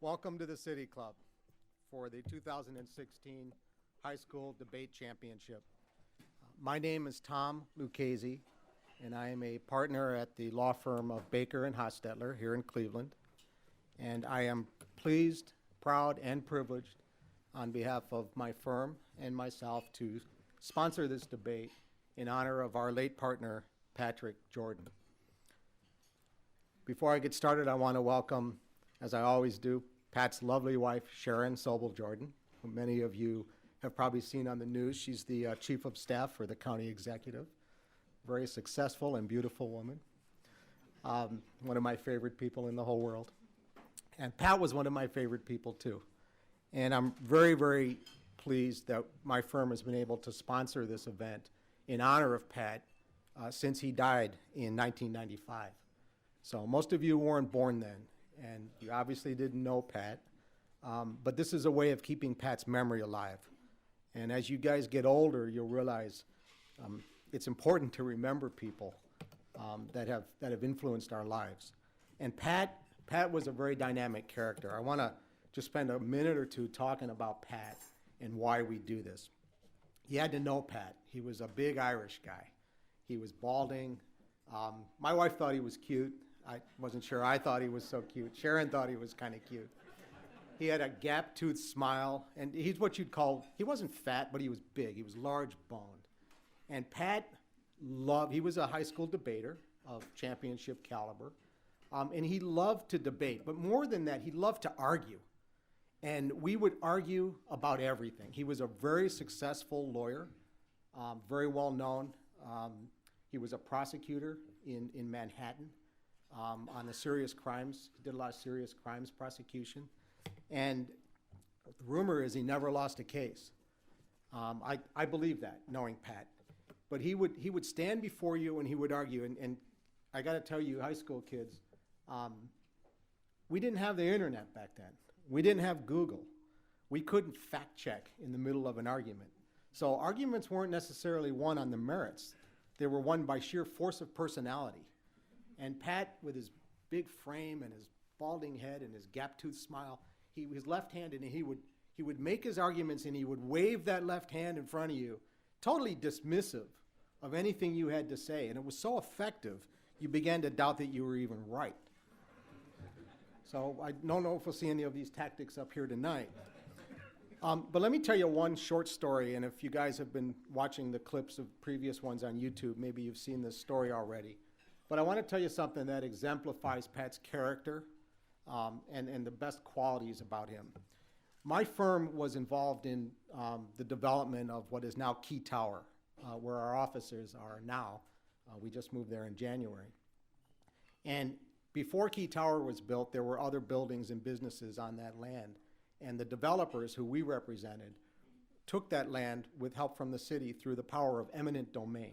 Welcome to the City Club for the 2016 High School Debate Championship. My name is Tom Lucchese, and I am a partner at the law firm of BakerHostetler here in Cleveland. And I am pleased, proud, and privileged on behalf of my firm and myself to sponsor this debate in honor of our late partner, Patrick Jordan. Before I get started, I want to welcome, as I always do, Pat's lovely wife, Sharon Sobel Jordan, who many of you have probably seen on the news. She's the chief of staff for the county executive. Very successful and beautiful woman. One of my favorite people in the whole world. And Pat was one of my favorite people too. And I'm very, very pleased that my firm has been able to sponsor this event in honor of Pat since he died in 1995. So most of you weren't born then, and you obviously didn't know Pat, but this is a way of keeping Pat's memory alive. And as you guys get older, you'll realize it's important to remember people that have influenced our lives. And Pat was a very dynamic character. I want to just spend a minute or two talking about Pat and why we do this. You had to know Pat. He was a big Irish guy. He was balding. My wife thought he was cute. I wasn't sure I thought he was so cute. Sharon thought he was kind of cute. He had a gap-toothed smile, and he's what you'd call, he wasn't fat, but he was big. He was large-boned. And Pat he was a high school debater of championship caliber, and he loved to debate. But more than that, he loved to argue. And we would argue about everything. He was a very successful lawyer, very well-known. He was a prosecutor in Manhattan. On the serious crimes. He did a lot of serious crimes prosecution. And the rumor is he never lost a case. I believe that, knowing Pat. But he would stand before you and he would argue. And I got to tell you, high school kids, we didn't have the internet back then. We didn't have Google. We couldn't fact check in the middle of an argument. So arguments weren't necessarily won on the merits. They were won by sheer force of personality. And Pat, with his big frame and his balding head and his gap-toothed smile, he was left-handed, and he would make his arguments, and he would wave that left hand in front of you, totally dismissive of anything you had to say. And it was so effective, you began to doubt that you were even right. So I don't know if we'll see any of these tactics up here tonight. But let me tell you one short story, and if you guys have been watching the clips of previous ones on YouTube, maybe you've seen this story already. But I want to tell you something that exemplifies Pat's character and the best qualities about him. My firm was involved in the development of what is now Key Tower, where our offices are now. We just moved there in January. And before Key Tower was built, there were other buildings and businesses on that land. And the developers who we represented took that land with help from the city through the power of eminent domain.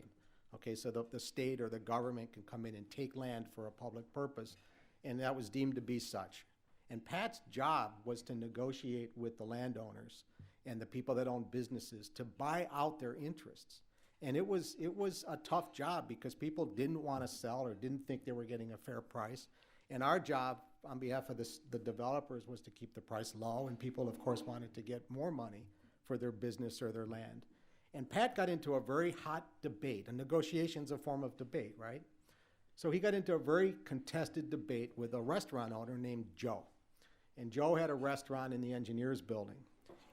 Okay, so the state or the government can come in and take land for a public purpose, and that was deemed to be such. And Pat's job was to negotiate with the landowners and the people that owned businesses to buy out their interests. And it was a tough job because people didn't want to sell or didn't think they were getting a fair price. And our job on behalf of the developers was to keep the price low, and people, of course, wanted to get more money for their business or their land. And Pat got into a very hot debate. A negotiation's a form of debate, right? So he got into a very contested debate with a restaurant owner named Joe. And Joe had a restaurant in the engineers building.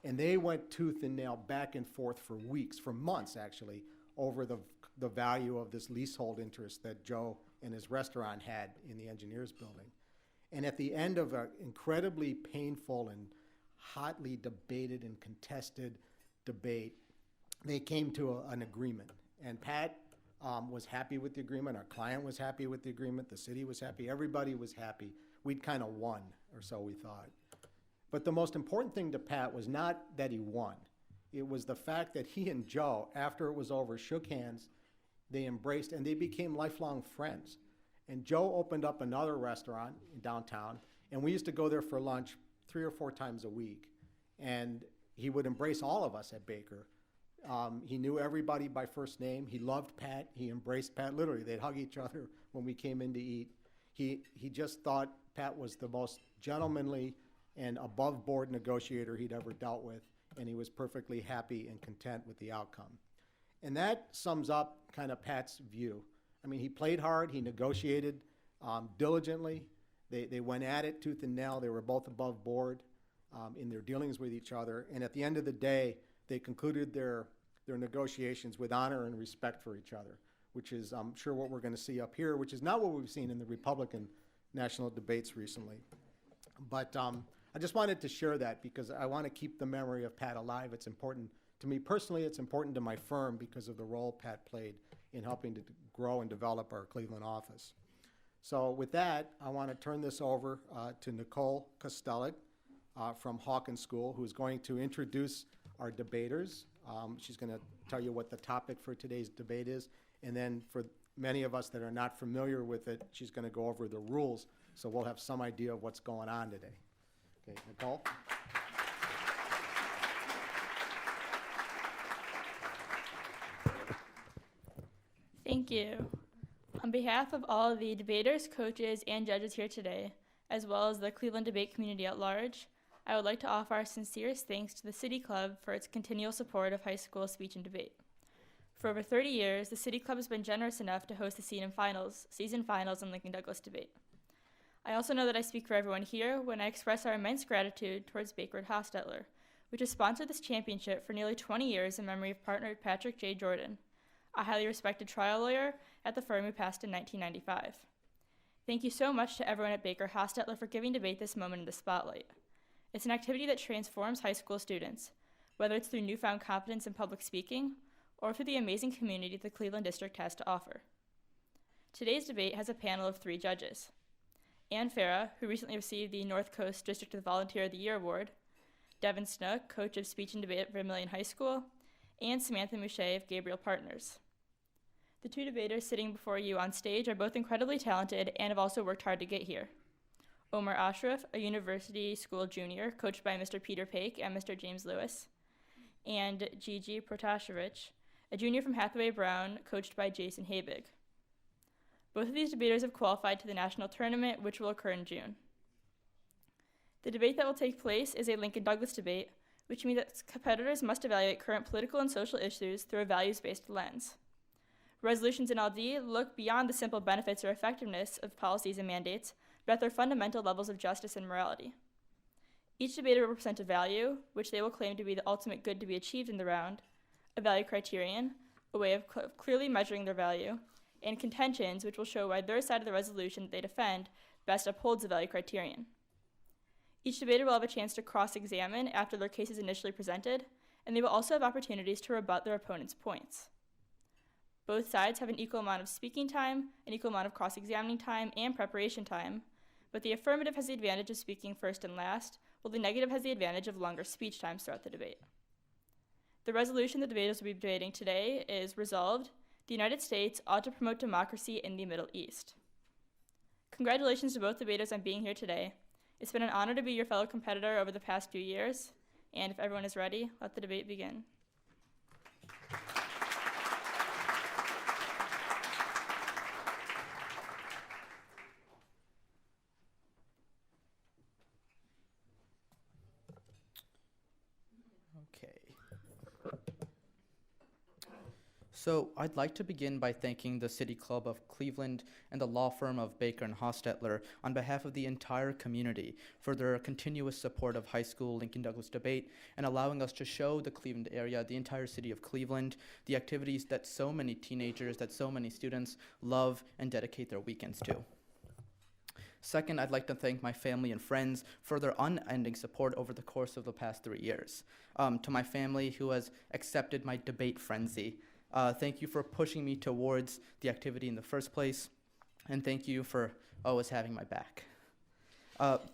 And they went tooth and nail back and forth for weeks, for months actually, over the value of this leasehold interest that Joe and his restaurant had in the engineers building. And at the end of an incredibly painful and hotly debated and contested debate, they came to an agreement. And Pat was happy with the agreement. Our client was happy with the agreement. The city was happy. Everybody was happy. We'd kind of won, or so we thought. But the most important thing to Pat was not that he won. It was the fact that he and Joe, after it was over, shook hands, they embraced, and they became lifelong friends. And Joe opened up another restaurant in downtown, and we used to go there for lunch 3 or 4 times a week. And he would embrace all of us at Baker. He knew everybody by first name. He loved Pat. He embraced Pat. Literally, they'd hug each other when we came in to eat. He just thought Pat was the most gentlemanly and above-board negotiator he'd ever dealt with, and he was perfectly happy and content with the outcome. And that sums up kind of Pat's view. I mean, he played hard, he negotiated diligently, they went at it tooth and nail, they were both above board in their dealings with each other, and at the end of the day, they concluded their negotiations with honor and respect for each other, which is, I'm sure, what we're going to see up here, which is not what we've seen in the Republican national debates recently. But I just wanted to share that because I want to keep the memory of Pat alive. It's important to me personally, it's important to my firm because of the role Pat played in helping to grow and develop our Cleveland office. So with that, I want to turn this over to Nicole Kostelic from Hawkins School, who's going to introduce our debaters. She's going to tell you what the topic for today's debate is, and then for many of us that are not familiar with it, she's going to go over the rules, so we'll have some idea of what's going on today. Okay, Nicole? Thank you. On behalf of all the debaters, coaches, and judges here today, as well as the Cleveland debate community at large, I would like to offer our sincerest thanks to the City Club for its continual support of high school speech and debate. For over 30 years, the City Club has been generous enough to host the season finals in Lincoln Douglas debate. I also know that I speak for everyone here when I express our immense gratitude towards BakerHostetler, which has sponsored this championship for nearly 20 years in memory of partner Patrick J. Jordan, a highly respected trial lawyer at the firm who passed in 1995. Thank you so much to everyone at BakerHostetler for giving debate this moment in the spotlight. It's an activity that transforms high school students, whether it's through newfound confidence in public speaking or through the amazing community the Cleveland District has to offer. Today's debate has a panel of 3 judges. Ann Farah, who recently received the North Coast District Volunteer of the Year Award, Devin Snook, coach of speech and debate at Vermillion High School, and Samantha Mouche of Gabriel Partners. The 2 debaters sitting before you on stage are both incredibly talented and have also worked hard to get here. Omer Ashruf, a university school junior, coached by Mr. Peter Paik and Mr. James Lewis, and Gigi Protasiewicz, a junior from Hathaway Brown, coached by Jason Habig. Both of these debaters have qualified to the national tournament, which will occur in June. The debate that will take place is a Lincoln Douglas debate, which means that competitors must evaluate current political and social issues through a values-based lens. Resolutions in LD look beyond the simple benefits or effectiveness of policies and mandates, but at their fundamental levels of justice and morality. Each debater will present a value, which they will claim to be the ultimate good to be achieved in the round, a value criterion, a way of clearly measuring their value, and contentions, which will show why their side of the resolution that they defend best upholds the value criterion. Each debater will have a chance to cross-examine after their case is initially presented, and they will also have opportunities to rebut their opponent's points. Both sides have an equal amount of speaking time, an equal amount of cross-examining time, and preparation time, but the affirmative has the advantage of speaking first and last, while the negative has the advantage of longer speech times throughout the debate. The resolution the debaters will be debating today is resolved: the United States ought to promote democracy in the Middle East. Congratulations to both debaters on being here today. It's been an honor to be your fellow competitor over the past few years, and if everyone is ready, let the debate begin. So I'd like to begin by thanking the City Club of Cleveland and the law firm of Baker and Hostetler on behalf of the entire community for their continuous support of high school Lincoln Douglas debate and allowing us to show the Cleveland area, the entire city of Cleveland, the activities that so many teenagers, that so many students love and dedicate their weekends to. Second, I'd like to thank my family and friends for their unending support over the course of the past 3 years. To my family who has accepted my debate frenzy, thank you for pushing me towards the activity in the first place, and thank you for always having my back.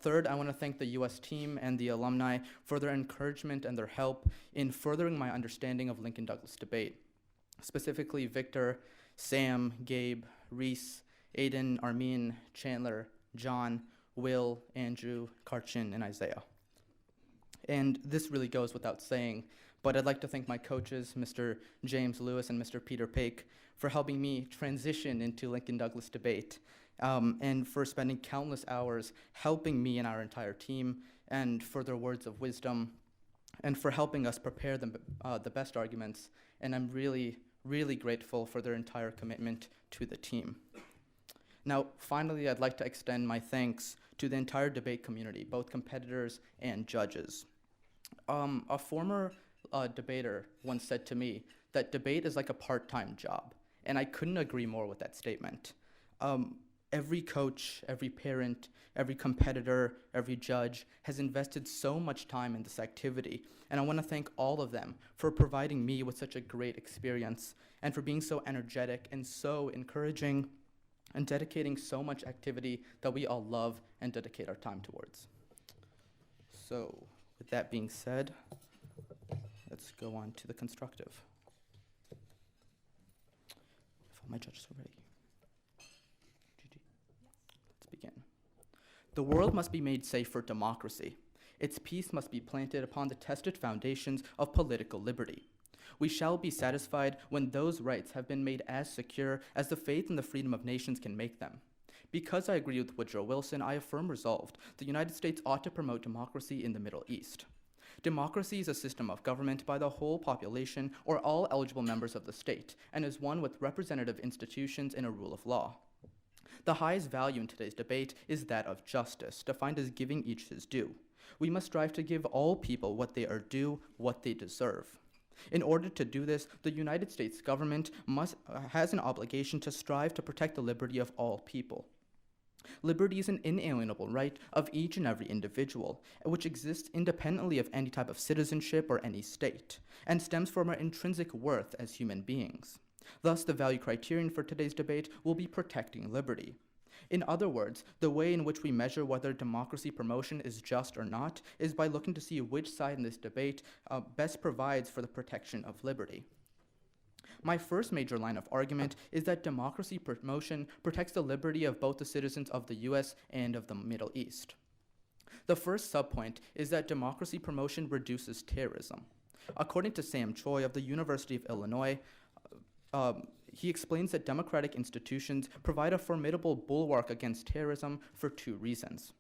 Third, I want to thank the U.S. team and the alumni for their encouragement and their help in furthering my understanding of Lincoln Douglas debate, specifically Victor, Sam, Gabe, Reese, Aiden, Armin, Chandler, John, Will, Andrew, Karchin, and Isaiah. And this really goes without saying, but I'd like to thank my coaches, Mr. James Lewis and Mr. Peter Paik, for helping me transition into Lincoln Douglas debate, and for spending countless hours helping me and our entire team and for their words of wisdom, and for helping us prepare the best arguments. And I'm really, really grateful for their entire commitment to the team. Now, finally, I'd like to extend my thanks to the entire debate community, both competitors and judges. A former debater once said to me that debate is like a part-time job, and I couldn't agree more with that statement. Every coach, every parent, every competitor, every judge has invested so much time in this activity, and I want to thank all of them for providing me with such a great experience and for being so energetic and so encouraging and dedicating so much activity that we all love and dedicate our time towards. So, with that being said, let's go on to the constructive. If all my judges are ready. Gigi, let's begin. The world must be made safe for democracy. Its peace must be planted upon the tested foundations of political liberty. We shall be satisfied when those rights have been made as secure as the faith and the freedom of nations can make them. Because I agree with Woodrow Wilson, I affirm resolved, the United States ought to promote democracy in the Middle East. Democracy is a system of government by the whole population or all eligible members of the state, and is one with representative institutions and a rule of law. The highest value in today's debate is that of justice, defined as giving each his due. We must strive to give all people what they are due, what they deserve. In order to do this, the United States government has an obligation to strive to protect the liberty of all people. Liberty is an inalienable right of each and every individual, which exists independently of any type of citizenship or any state, and stems from our intrinsic worth as human beings. Thus, the value criterion for today's debate will be protecting liberty. In other words, the way in which we measure whether democracy promotion is just or not is by looking to see which side in this debate best provides for the protection of liberty. My first major line of argument is that democracy promotion protects the liberty of both the citizens of the US and of the Middle East. The first subpoint is that democracy promotion reduces terrorism. According to Sam Choi of the University of Illinois, he explains that democratic institutions provide a formidable bulwark against terrorism for two reasons.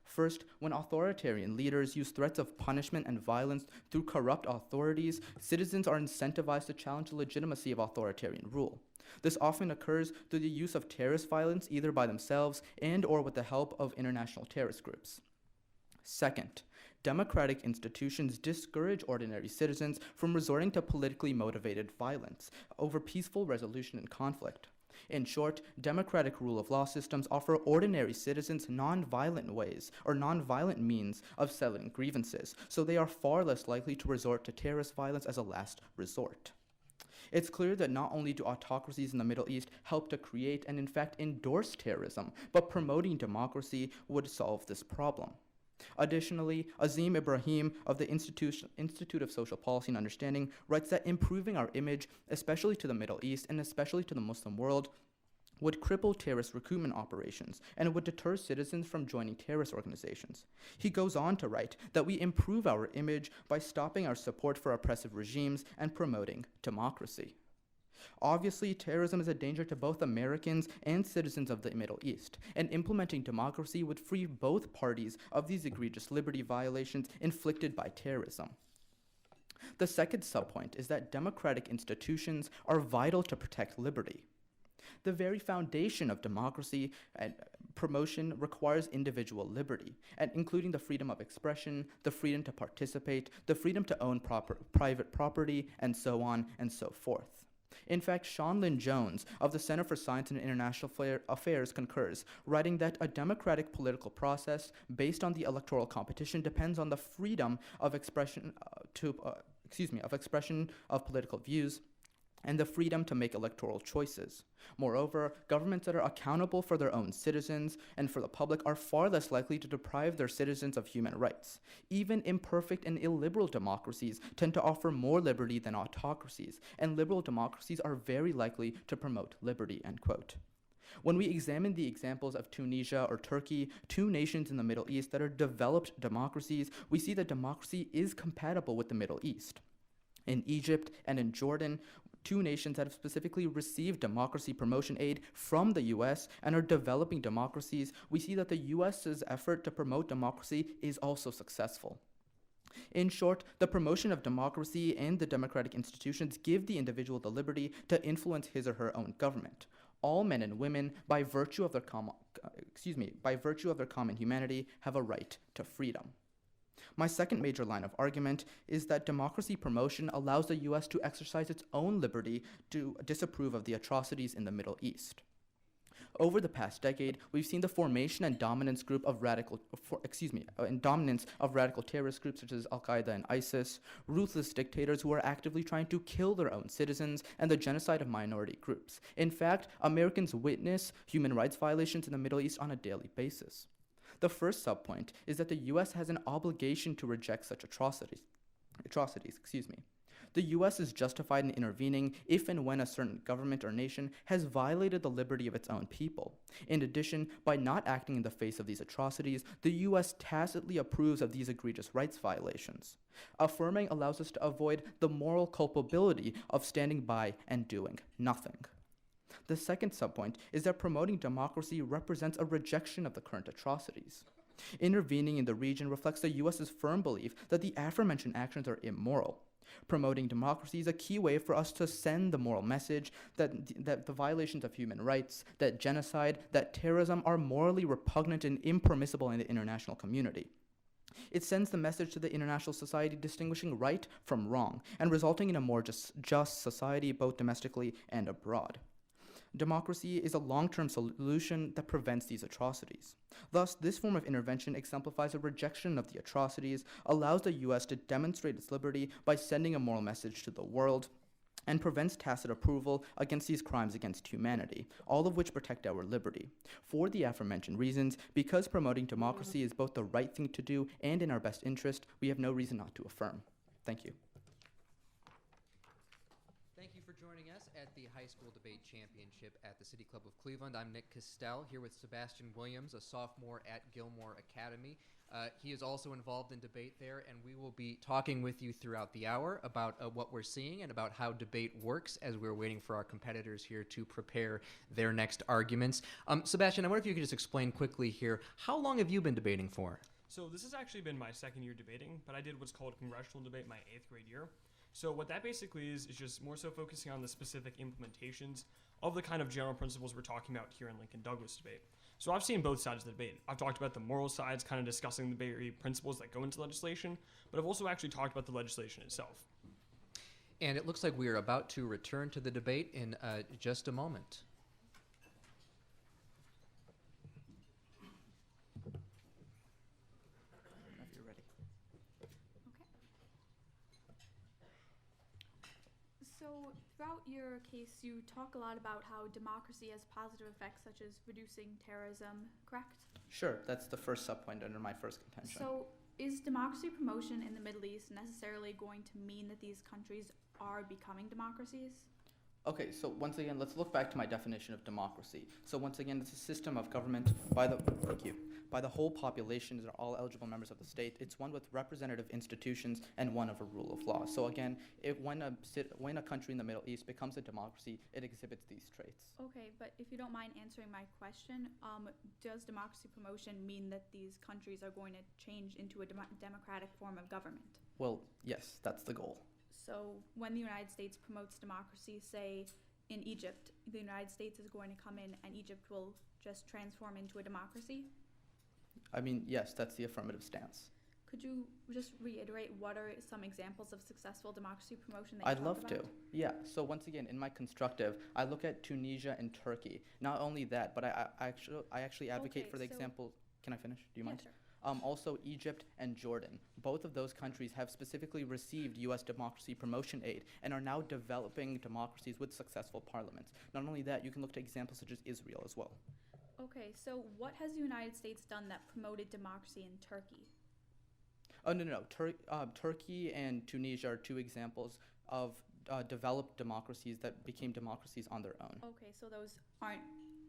First, when authoritarian leaders use threats of punishment and violence through corrupt authorities, citizens are incentivized to challenge the legitimacy of authoritarian rule. This often occurs through the use of terrorist violence either by themselves and or with the help of international terrorist groups. Second, democratic institutions discourage ordinary citizens from resorting to politically motivated violence over peaceful resolution in conflict. In short, democratic rule of law systems offer ordinary citizens nonviolent ways or nonviolent means of settling grievances, so they are far less likely to resort to terrorist violence as a last resort. It's clear that not only do autocracies in the Middle East help to create and in fact endorse terrorism, but promoting democracy would solve this problem. Additionally, Azim Ibrahim of the Institute of Social Policy and Understanding writes that improving our image, especially to the Middle East and especially to the Muslim world, would cripple terrorist recruitment operations and would deter citizens from joining terrorist organizations. He goes on to write that we improve our image by stopping our support for oppressive regimes and promoting democracy. Obviously, terrorism is a danger to both Americans and citizens of the Middle East, and implementing democracy would free both parties of these egregious liberty violations inflicted by terrorism. The second subpoint is that democratic institutions are vital to protect liberty. The very foundation of democracy and promotion requires individual liberty, and including the freedom of expression, the freedom to participate, the freedom to own private property, and so on and so forth. In fact, Sean Lynn Jones of the Center for Science and International Affairs concurs, writing that a democratic political process based on the electoral competition depends on the freedom of expression of political views and the freedom to make electoral choices. Moreover, governments that are accountable for their own citizens and for the public are far less likely to deprive their citizens of human rights. Even imperfect and illiberal democracies tend to offer more liberty than autocracies, and liberal democracies are very likely to promote liberty, end quote. When we examine the examples of Tunisia or Turkey, two nations in the Middle East that are developed democracies, we see that democracy is compatible with the Middle East. In Egypt and in Jordan, two nations that have specifically received democracy promotion aid from the US and are developing democracies, we see that the US's effort to promote democracy is also successful. In short, the promotion of democracy and the democratic institutions give the individual the liberty to influence his or her own government. All men and women, by virtue of their common humanity, have a right to freedom. My second major line of argument is that democracy promotion allows the US to exercise its own liberty to disapprove of the atrocities in the Middle East. Over the past decade, we've seen the formation and dominance of radical terrorist groups such as Al-Qaeda and ISIS, ruthless dictators who are actively trying to kill their own citizens, and the genocide of minority groups. In fact, Americans witness human rights violations in the Middle East on a daily basis. The first subpoint is that the US has an obligation to reject such atrocities. The US is justified in intervening if and when a certain government or nation has violated the liberty of its own people. In addition, by not acting in the face of these atrocities, the US tacitly approves of these egregious rights violations. Affirming allows us to avoid the moral culpability of standing by and doing nothing. The second subpoint is that promoting democracy represents a rejection of the current atrocities. Intervening in the region reflects the US's firm belief that the aforementioned actions are immoral. Promoting democracy is a key way for us to send the moral message that the violations of human rights, that genocide, that terrorism are morally repugnant and impermissible in the international community. It sends the message to the international society distinguishing right from wrong and resulting in a more just society both domestically and abroad. Democracy is a long-term solution that prevents these atrocities. Thus, this form of intervention exemplifies a rejection of the atrocities, allows the US to demonstrate its liberty by sending a moral message to the world, and prevents tacit approval against these crimes against humanity, all of which protect our liberty. For the aforementioned reasons, because promoting democracy is both the right thing to do and in our best interest, we have no reason not to affirm. Thank you. Thank you for joining us at the High School Debate Championship at the City Club of Cleveland. I'm Nick Costell here with Sebastian Williams, a sophomore at Gilmore Academy. He is also involved in debate there, and we will be talking with you throughout the hour about what we're seeing and about how debate works as we're waiting for our competitors here to prepare their next arguments. Sebastian, I wonder if you could just explain quickly here, how long have you been debating for? So this has actually been my second year debating, but I did what's called congressional debate my 8th grade year. So what that basically is just more so focusing on the specific implementations of the kind of general principles we're talking about here in Lincoln Douglas debate. So I've seen both sides of the debate. I've talked about the moral sides, kind of discussing the very principles that go into legislation, but I've also actually talked about the legislation itself. And it looks like we are about to return to the debate in just a moment. If you're ready. So throughout your case, you talk a lot about how democracy has positive effects such as reducing terrorism, correct? Sure, that's the first subpoint under my first contention. So is democracy promotion in the Middle East necessarily going to mean that these countries are becoming democracies? Okay, so once again, let's look back to my definition of democracy. So once again, it's a system of government by the whole population, are all eligible members of the state. It's one with representative institutions and one of a rule of law. So again, when a country in the Middle East becomes a democracy, it exhibits these traits. Okay, but if you don't mind answering my question, does democracy promotion mean that these countries are going to change into a democratic form of government? Well, yes, that's the goal. So when the United States promotes democracy, say in Egypt, the United States is going to come in and Egypt will just transform into a democracy? I mean, yes, that's the affirmative stance. Could you just reiterate what are some examples of successful democracy promotion that you I'd talk love about? to. Yeah, so once again, in my constructive, I look at Tunisia and Turkey. Not only that, but I actually advocate Okay, for the so- example. Can I finish? Do you Yeah, mind? sure. Also, Egypt and Jordan. Both of those countries have specifically received U.S. democracy promotion aid and are now developing democracies with successful parliaments. Not only that, you can look to examples such as Israel as well. Okay, so what has the United States done that promoted democracy in Turkey? Oh, no. Turkey and Tunisia are two examples of developed democracies that became democracies on their own. Okay, so those aren't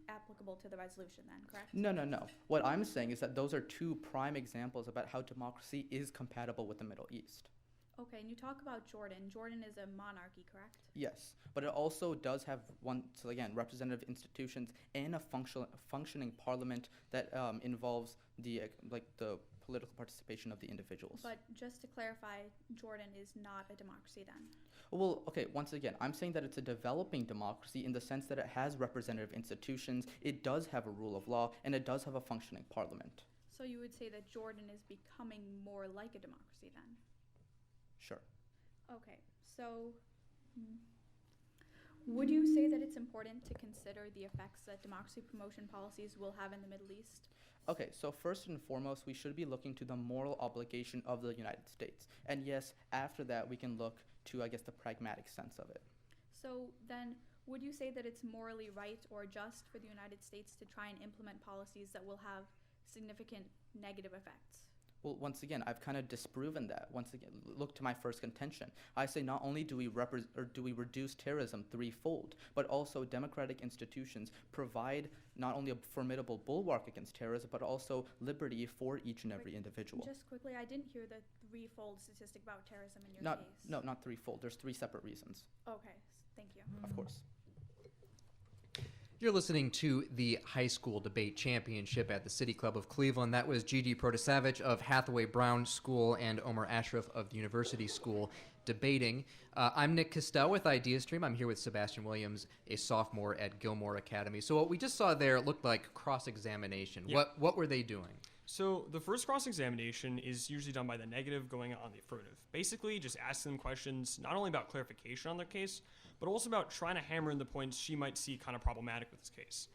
applicable to the resolution then, correct? No. What I'm saying is that those are two prime examples about how democracy is compatible with the Middle East. Okay, and you talk about Jordan. Jordan is a monarchy, correct? Yes, but it also does have representative institutions and a functioning parliament that involves the political participation of the individuals. But just to clarify, Jordan is not a democracy then? Well, okay, once again, I'm saying that it's a developing democracy in the sense that it has representative institutions, it does have a rule of law, and it does have a functioning parliament. So you would say that Jordan is becoming more like a democracy then? Sure. Okay, so would you say that it's important to consider the effects that democracy promotion policies will have in the Middle East? Okay, so first and foremost, we should be looking to the moral obligation of the United States. And yes, after that, we can look to, I guess, the pragmatic sense of it. So then, would you say that it's morally right or just for the United States to try and implement policies that will have significant negative effects? Well, once again, I've kind of disproven that. Once again, look to my first contention. I say not only do we reduce terrorism threefold, but also democratic institutions provide not only a formidable bulwark against terrorism, but also liberty for each and every individual. Just quickly, I didn't hear the threefold statistic about terrorism in your case. No, not threefold. There's three separate reasons. Okay, thank you. Of course. You're listening to the High School Debate Championship at the City Club of Cleveland. That was Gigi Protasiewicz of Hathaway Brown School and Omer Ashruf of the University School debating. I'm Nick Castell with IdeaStream. I'm here with Sebastian Williams, a sophomore at Gilmore Academy. So what we just saw there looked like cross-examination. Yeah. What were they doing? So the first cross-examination is usually done by the negative going on the affirmative. Basically, just asking them questions not only about clarification on their case, but also about trying to hammer in the points she might see kind of problematic with this case.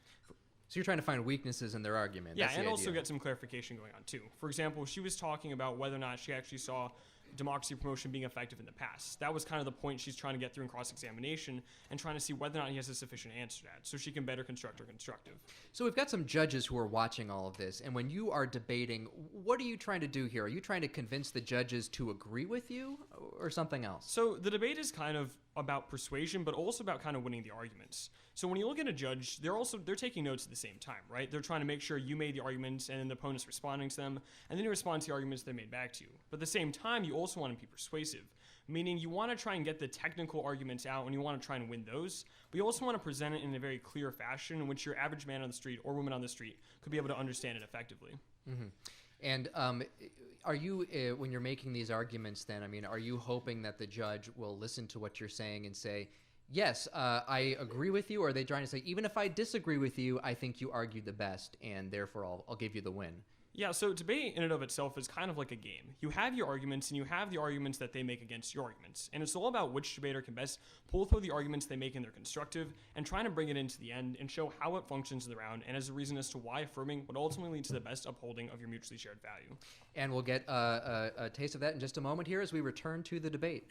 So you're trying to find weaknesses in their argument. Yeah, That's the and also idea. get some clarification going on too. For example, she was talking about whether or not she actually saw democracy promotion being effective in the past. That was kind of the point she's trying to get through in cross-examination and trying to see whether or not he has a sufficient answer to that so she can better construct her constructive. So we've got some judges who are watching all of this, and when you are debating, what are you trying to do here? Are you trying to convince the judges to agree with you or something else? So the debate is kind of about persuasion, but also about kind of winning the arguments. So when you look at a judge, they're taking notes at the same time, right? They're trying to make sure you made the arguments and then the opponent's responding to them, and then you respond to the arguments they made back to you. But at the same time, you also want to be persuasive, meaning you want to try and get the technical arguments out and you want to try and win those, but you also want to present it in a very clear fashion in which your average man on the street or woman on the street could be able to understand it effectively. Mm-hmm. And are you, when you're making these arguments then, I mean, are you hoping that the judge will listen to what you're saying and say, yes, I agree with you, or are they trying to say, even if I disagree with you, I think you argued the best, and therefore I'll give you the win? Yeah, so debate in and of itself is kind of like a game. You have your arguments, and you have the arguments that they make against your arguments. And it's all about which debater can best pull through the arguments they make in their constructive and trying to bring it into the end and show how it functions in the round and as a reason as to why affirming would ultimately lead to the best upholding of your mutually shared value. And we'll get a taste of that in just a moment here as we return to the debate.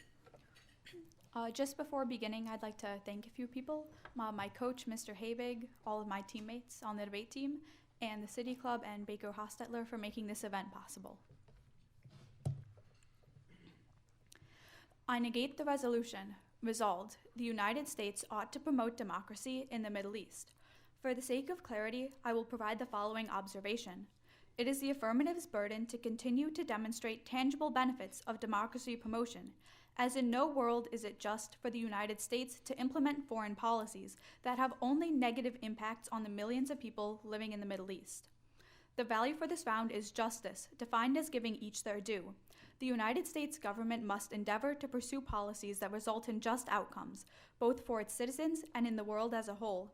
Just before beginning, I'd like to thank a few people, my coach, Mr. Habig, all of my teammates on the debate team, and the City Club and BakerHostetler for making this event possible. I negate the resolution. Resolved, the United States ought to promote democracy in the Middle East. For the sake of clarity, I will provide the following observation. It is the affirmative's burden to continue to demonstrate tangible benefits of democracy promotion, as in no world is it just for the United States to implement foreign policies that have only negative impacts on the millions of people living in the Middle East. The value for this round is justice, defined as giving each their due. The United States government must endeavor to pursue policies that result in just outcomes, both for its citizens and in the world as a whole.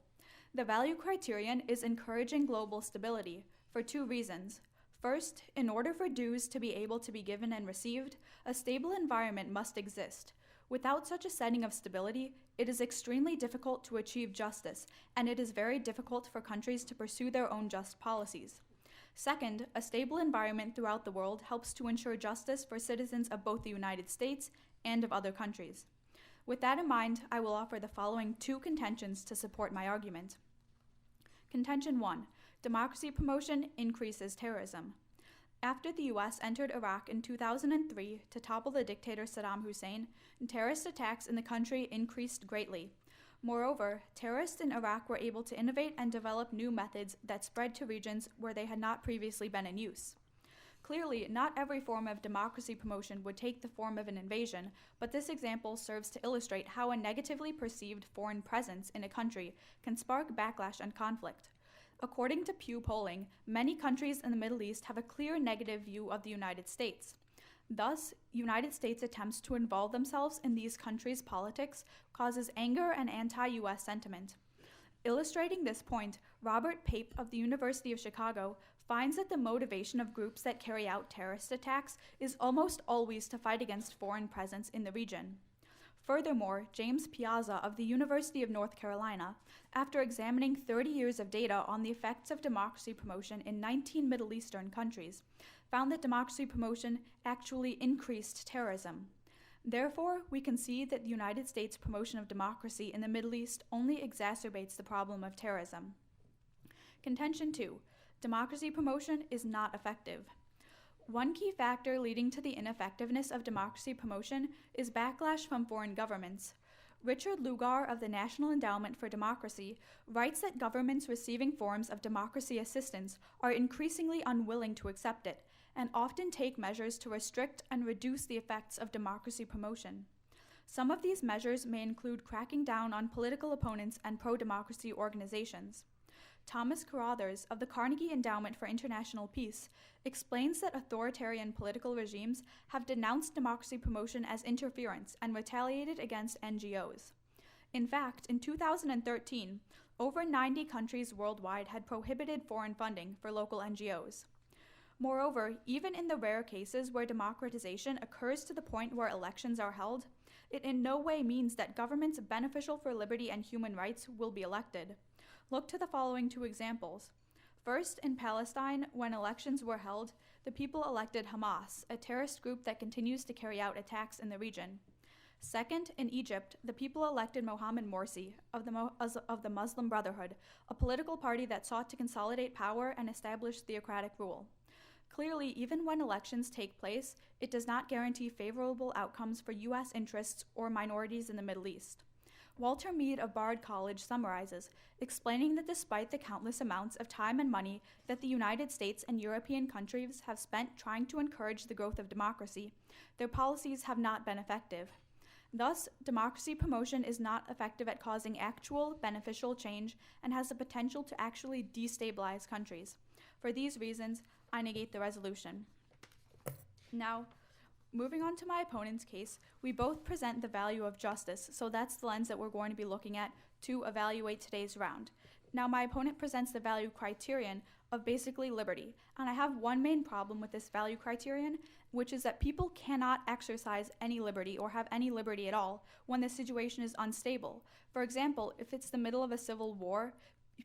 The value criterion is encouraging global stability, for two reasons. First, in order for dues to be able to be given and received, a stable environment must exist. Without such a setting of stability, it is extremely difficult to achieve justice, and it is very difficult for countries to pursue their own just policies. Second, a stable environment throughout the world helps to ensure justice for citizens of both the United States and of other countries. With that in mind, I will offer the following two contentions to support my argument. Contention 1. Democracy promotion increases terrorism. After the U.S. entered Iraq in 2003 to topple the dictator Saddam Hussein, terrorist attacks in the country increased greatly. Moreover, terrorists in Iraq were able to innovate and develop new methods that spread to regions where they had not previously been in use. Clearly, not every form of democracy promotion would take the form of an invasion, but this example serves to illustrate how a negatively perceived foreign presence in a country can spark backlash and conflict. According to Pew polling, many countries in the Middle East have a clear negative view of the United States. Thus, United States attempts to involve themselves in these countries' politics causes anger and anti-US sentiment. Illustrating this point, Robert Pape of the University of Chicago finds that the motivation of groups that carry out terrorist attacks is almost always to fight against foreign presence in the region. Furthermore, James Piazza of the University of North Carolina, after examining 30 years of data on the effects of democracy promotion in 19 Middle Eastern countries, found that democracy promotion actually increased terrorism. Therefore, we can see that the United States' promotion of democracy in the Middle East only exacerbates the problem of terrorism. Contention 2. Democracy promotion is not effective. One key factor leading to the ineffectiveness of democracy promotion is backlash from foreign governments. Richard Lugar of the National Endowment for Democracy writes that governments receiving forms of democracy assistance are increasingly unwilling to accept it, and often take measures to restrict and reduce the effects of democracy promotion. Some of these measures may include cracking down on political opponents and pro-democracy organizations. Thomas Carothers of the Carnegie Endowment for International Peace explains that authoritarian political regimes have denounced democracy promotion as interference and retaliated against NGOs. In fact, in 2013, over 90 countries worldwide had prohibited foreign funding for local NGOs. Moreover, even in the rare cases where democratization occurs to the point where elections are held, it in no way means that governments beneficial for liberty and human rights will be elected. Look to the following two examples. First, in Palestine, when elections were held, the people elected Hamas, a terrorist group that continues to carry out attacks in the region. Second, in Egypt, the people elected Mohammed Morsi of the Muslim Brotherhood, a political party that sought to consolidate power and establish theocratic rule. Clearly, even when elections take place, it does not guarantee favorable outcomes for U.S. interests or minorities in the Middle East. Walter Mead of Bard College summarizes, explaining that despite the countless amounts of time and money that the United States and European countries have spent trying to encourage the growth of democracy, their policies have not been effective. Thus, democracy promotion is not effective at causing actual, beneficial change and has the potential to actually destabilize countries. For these reasons, I negate the resolution. Now, moving on to my opponent's case, we both present the value of justice, so that's the lens that we're going to be looking at to evaluate today's round. Now, my opponent presents the value criterion of basically liberty, and I have one main problem with this value criterion, which is that people cannot exercise any liberty or have any liberty at all when the situation is unstable. For example, if it's the middle of a civil war,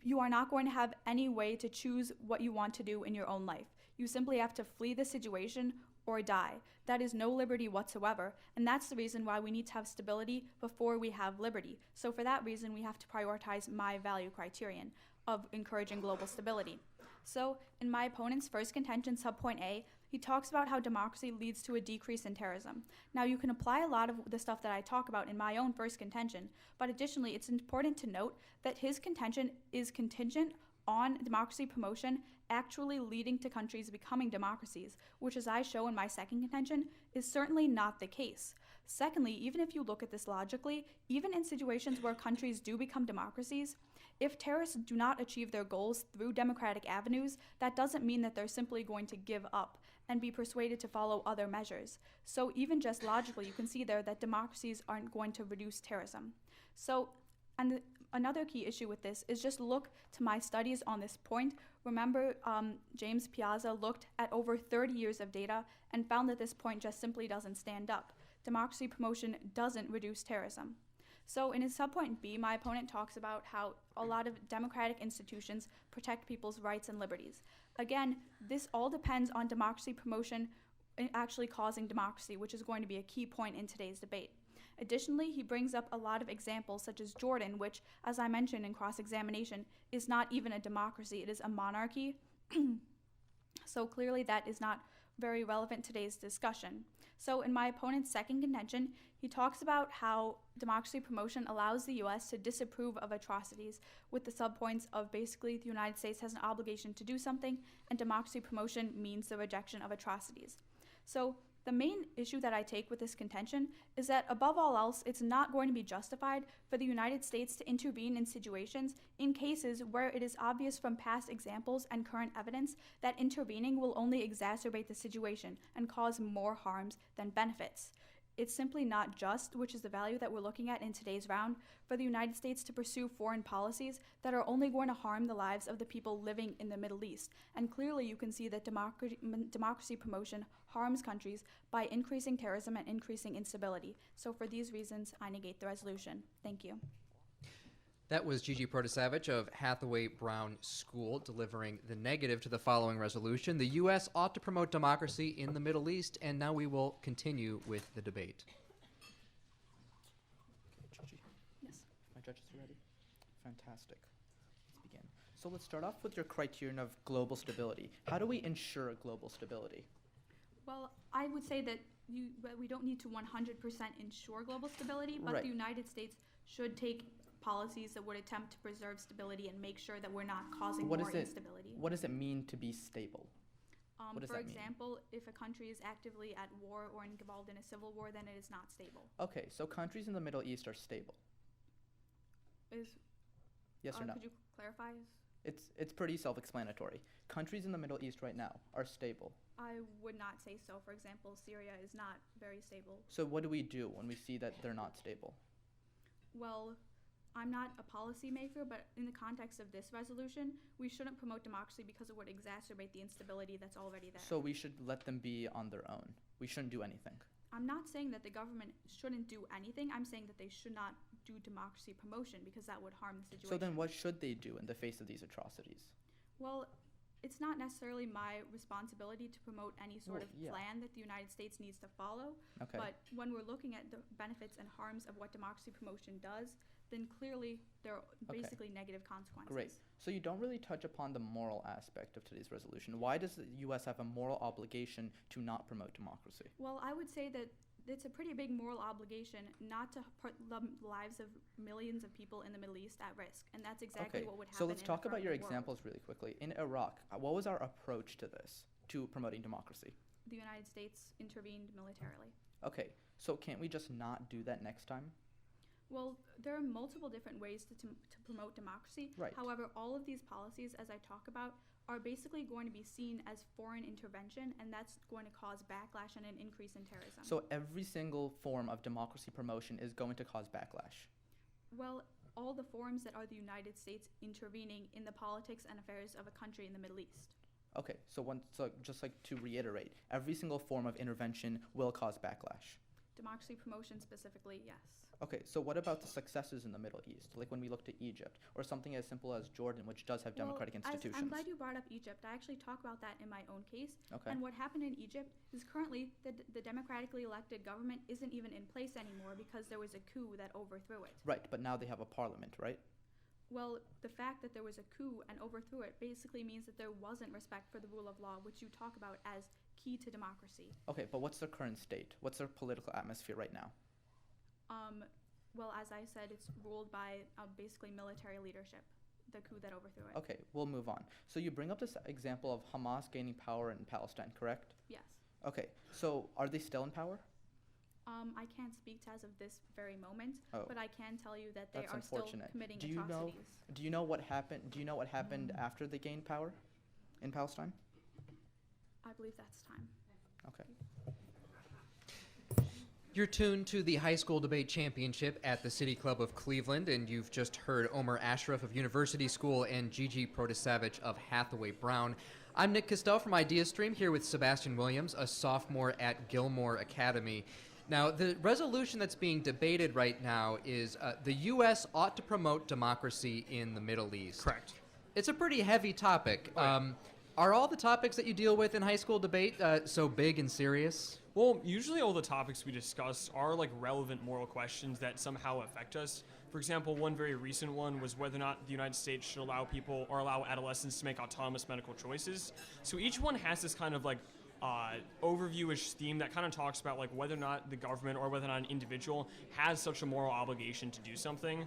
you are not going to have any way to choose what you want to do in your own life. You simply have to flee the situation or die. That is no liberty whatsoever, and that's the reason why we need to have stability before we have liberty. So for that reason, we have to prioritize my value criterion of encouraging global stability. So in my opponent's first contention, subpoint A, he talks about how democracy leads to a decrease in terrorism. Now, you can apply a lot of the stuff that I talk about in my own first contention, but additionally, it's important to note that his contention is contingent on democracy promotion actually leading to countries becoming democracies, which, as I show in my second contention, is certainly not the case. Secondly, even if you look at this logically, even in situations where countries do become democracies, if terrorists do not achieve their goals through democratic avenues, that doesn't mean that they're simply going to give up and be persuaded to follow other measures. So even just logically, you can see there that democracies aren't going to reduce terrorism. So, and another key issue with this is just look to my studies on this point. Remember, James Piazza looked at over 30 years of data and found that this point just simply doesn't stand up. Democracy promotion doesn't reduce terrorism. So in his subpoint B, my opponent talks about how a lot of democratic institutions protect people's rights and liberties. Again, this all depends on democracy promotion actually causing democracy, which is going to be a key point in today's debate. Additionally, he brings up a lot of examples such as Jordan, which, as I mentioned in cross-examination, is not even a democracy, it is a monarchy. So clearly that is not very relevant to today's discussion. So in my opponent's second contention, he talks about how democracy promotion allows the U.S. to disapprove of atrocities with the subpoints of basically the United States has an obligation to do something, and democracy promotion means the rejection of atrocities. So the main issue that I take with this contention is that above all else, it's not going to be justified for the United States to intervene in situations in cases where it is obvious from past examples and current evidence that intervening will only exacerbate the situation and cause more harms than benefits. It's simply not just, which is the value that we're looking at in today's round, for the United States to pursue foreign policies that are only going to harm the lives of the people living in the Middle East. And clearly you can see that democracy promotion harms countries by increasing terrorism and increasing instability. So for these reasons, I negate the resolution. Thank you. That was Gigi Protasiewicz of Hathaway Brown School delivering the negative to the following resolution. The U.S. ought to promote democracy in the Middle East, and now we will continue with the debate. Okay, Gigi. Yes. My judges are ready. Fantastic. Let's begin. So let's start off with your criterion of global stability. How do we ensure global stability? Well, I would say that we don't need to 100% ensure global stability, but Right. the United States should take policies that would attempt to preserve stability and make sure that we're not causing more instability. What does it mean to be stable? What does For that mean? example, if a country is actively at war or involved in a civil war, then it is not stable. Okay, so countries in the Middle East are stable. Yes or no? Could you clarify? It's pretty self-explanatory. Countries in the Middle East right now are stable. I would not say so. For example, Syria is not very stable. So what do we do when we see that they're not stable? Well, I'm not a policymaker, but in the context of this resolution, we shouldn't promote democracy because it would exacerbate the instability that's already there. So we should let them be on their own. We shouldn't do anything. I'm not saying that the government shouldn't do anything. I'm saying that they should not do democracy promotion because that would harm the situation. So then what should they do in the face of these atrocities? Well, it's not necessarily my responsibility to promote any sort Well, of yeah. plan that the United States needs to follow. Okay. But when we're looking at the benefits and harms of what democracy promotion does, then clearly there are Okay. basically negative consequences. Great. So you don't really touch upon the moral aspect of today's resolution. Why does the U.S. have a moral obligation to not promote democracy? Well, I would say that it's a pretty big moral obligation not to put the lives of millions of people in the Middle East at risk, and that's exactly Okay, what would happen. so let's in a talk about your friendly world. examples really quickly. In Iraq, what was our approach to this, to promoting democracy? The United States intervened militarily. Okay, so can't we just not do that next time? Well, there are multiple different ways to promote democracy. Right. However, all of these policies, as I talk about, are basically going to be seen as foreign intervention, and that's going to cause backlash and an increase in terrorism. So every single form of democracy promotion is going to cause backlash. Well, all the forms that are the United States intervening in the politics and affairs of a country in the Middle East. Okay, so just like to reiterate, every single form of intervention will cause backlash. Democracy promotion specifically, yes. Okay, so what about the successes in the Middle East, like when we look to Egypt, or something as simple as Jordan, which does have democratic institutions? I'm glad you brought up Egypt. I actually talk about that in my own case. Okay. And what happened in Egypt is currently the democratically elected government isn't even in place anymore because there was a coup that overthrew it. Right, but now they have a parliament, right? Well, the fact that there was a coup and overthrew it basically means that there wasn't respect for the rule of law, which you talk about as key to democracy. Okay, but what's their current state? What's their political atmosphere right now? Well, as I said, it's ruled by basically military leadership, the coup that overthrew it. Okay, we'll move on. So you bring up this example of Hamas gaining power in Palestine, correct? Yes. Okay, so are they still in power? I can't speak to as of this very moment, Oh. but I can tell you that they That's are still unfortunate. committing Do you know- atrocities. Do you know what happened? Do you know what happened after they gained power in Palestine? I believe that's time. Okay. You're tuned to the High School Debate Championship at the City Club of Cleveland, and you've just heard Omer Ashruf of University School and Gigi Protasiewicz of Hathaway Brown. I'm Nick Castell from IdeaStream here with Sebastian Williams, a sophomore at Gilmore Academy. Now, the resolution that's being debated right now is the U.S. ought to promote democracy in the Middle East. Correct. It's a pretty heavy topic. Right. Are all the topics that you deal with in high school debate so big and serious? Well, usually all the topics we discuss are like relevant moral questions that somehow affect us. For example, one very recent one was whether or not the United States should allow people or allow adolescents to make autonomous medical choices. So each one has this kind of like overview-ish theme that kind of talks about like whether or not the government or whether or not an individual has such a moral obligation to do something.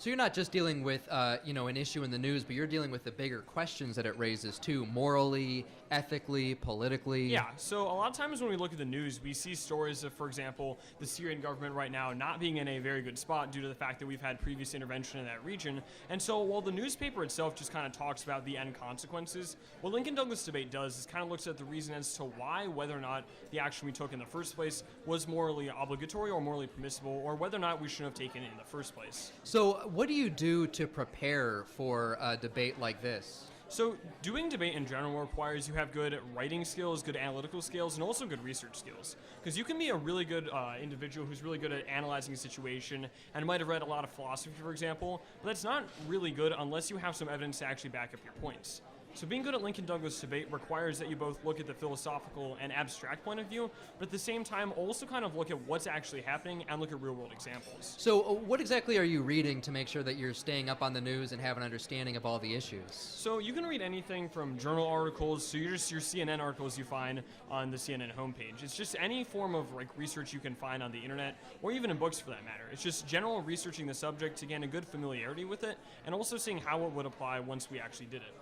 So you're not just dealing with, an issue in the news, but you're dealing with the bigger questions that it raises too, morally, ethically, politically. Yeah, so a lot of times when we look at the news, we see stories of, for example, the Syrian government right now not being in a very good spot due to the fact that we've had previous intervention in that region. And so while the newspaper itself just kind of talks about the end consequences, what Lincoln Douglas debate does is kind of looks at the reason as to why, whether or not the action we took in the first place was morally obligatory or morally permissible, or whether or not we shouldn't have taken it in the first place. So what do you do to prepare for a debate like this? So doing debate in general requires you have good writing skills, good analytical skills, and also good research skills. Because you can be a really good individual who's really good at analyzing a situation and might have read a lot of philosophy, for example, but that's not really good unless you have some evidence to actually back up your points. So being good at Lincoln Douglas debate requires that you both look at the philosophical and abstract point of view, but at the same time also kind of look at what's actually happening and look at real-world examples. So what exactly are you reading to make sure that you're staying up on the news and have an understanding of all the issues? So you can read anything from journal articles, so your CNN articles you find on the CNN homepage. It's just any form of like research you can find on the internet, or even in books for that matter. It's just general researching the subject to gain a good familiarity with it, and also seeing how it would apply once we actually did it.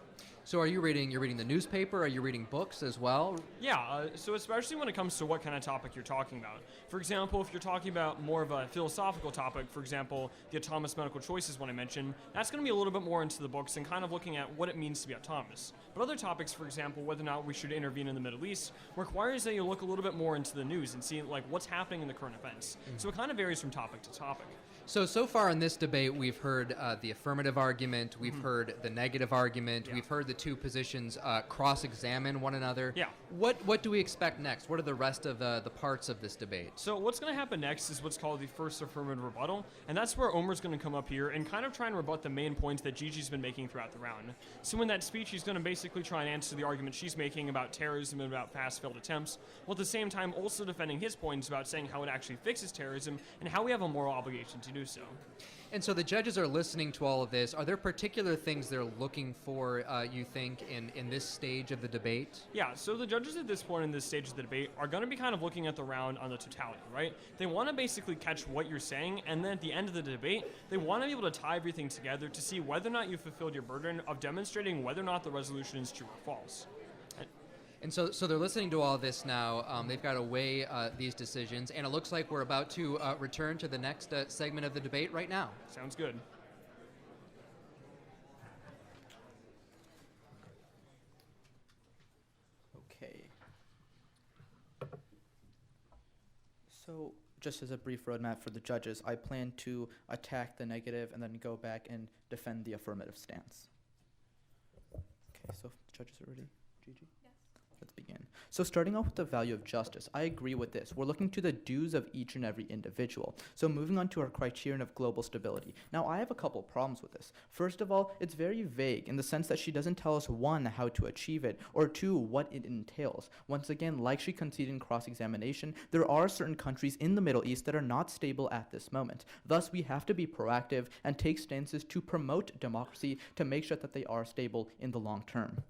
So you're reading the newspaper? Are you reading books as well? Yeah, so especially when it comes to what kind of topic you're talking about. For example, if you're talking about more of a philosophical topic, for example, the autonomous medical choices one I mentioned, that's going to be a little bit more into the books and kind of looking at what it means to be autonomous. But other topics, for example, whether or not we should intervene in the Middle East, requires that you look a little bit more into the news and see like what's happening in the current events. So it kind of varies from topic to topic. So far in this debate, we've heard the affirmative argument, we've heard the negative argument, we've heard the two positions cross-examine one another. Yeah. What do we expect next? What are the rest of the parts of this debate? So what's going to happen next is what's called the first affirmative rebuttal, and that's where Omer's going to come up here and kind of try and rebut the main points that Gigi's been making throughout the round. So in that speech, he's going to basically try and answer the argument she's making about terrorism and about past failed attempts, while at the same time also defending his points about saying how it actually fixes terrorism and how we have a moral obligation to do so. And so the judges are listening to all of this. Are there particular things they're looking for, you think, in this stage of the debate? Yeah, so the judges at this point in this stage of the debate are going to be kind of looking at the round on the totality, right? They want to basically catch what you're saying, and then at the end of the debate, they want to be able to tie everything together to see whether or not you fulfilled your burden of demonstrating whether or not the resolution is true or false. And so they're listening to all this now. They've got to weigh these decisions, and it looks like we're about to return to the next segment of the debate right now. Sounds good. Okay. So, just as a brief roadmap for the judges, I plan to attack the negative and then go back and defend the affirmative stance. Okay, so if the judges are ready. Gigi? Yes. Let's begin. So starting off with the value of justice, I agree with this. We're looking to the dues of each and every individual. So moving on to our criterion of global stability. Now, I have a couple problems with this. First of all, it's very vague in the sense that she doesn't tell us, one, how to achieve it, or two, what it entails. Once again, like she conceded in cross-examination, there are certain countries in the Middle East that are not stable at this moment. Thus, we have to be proactive and take stances to promote democracy to make sure that they are stable in the long term.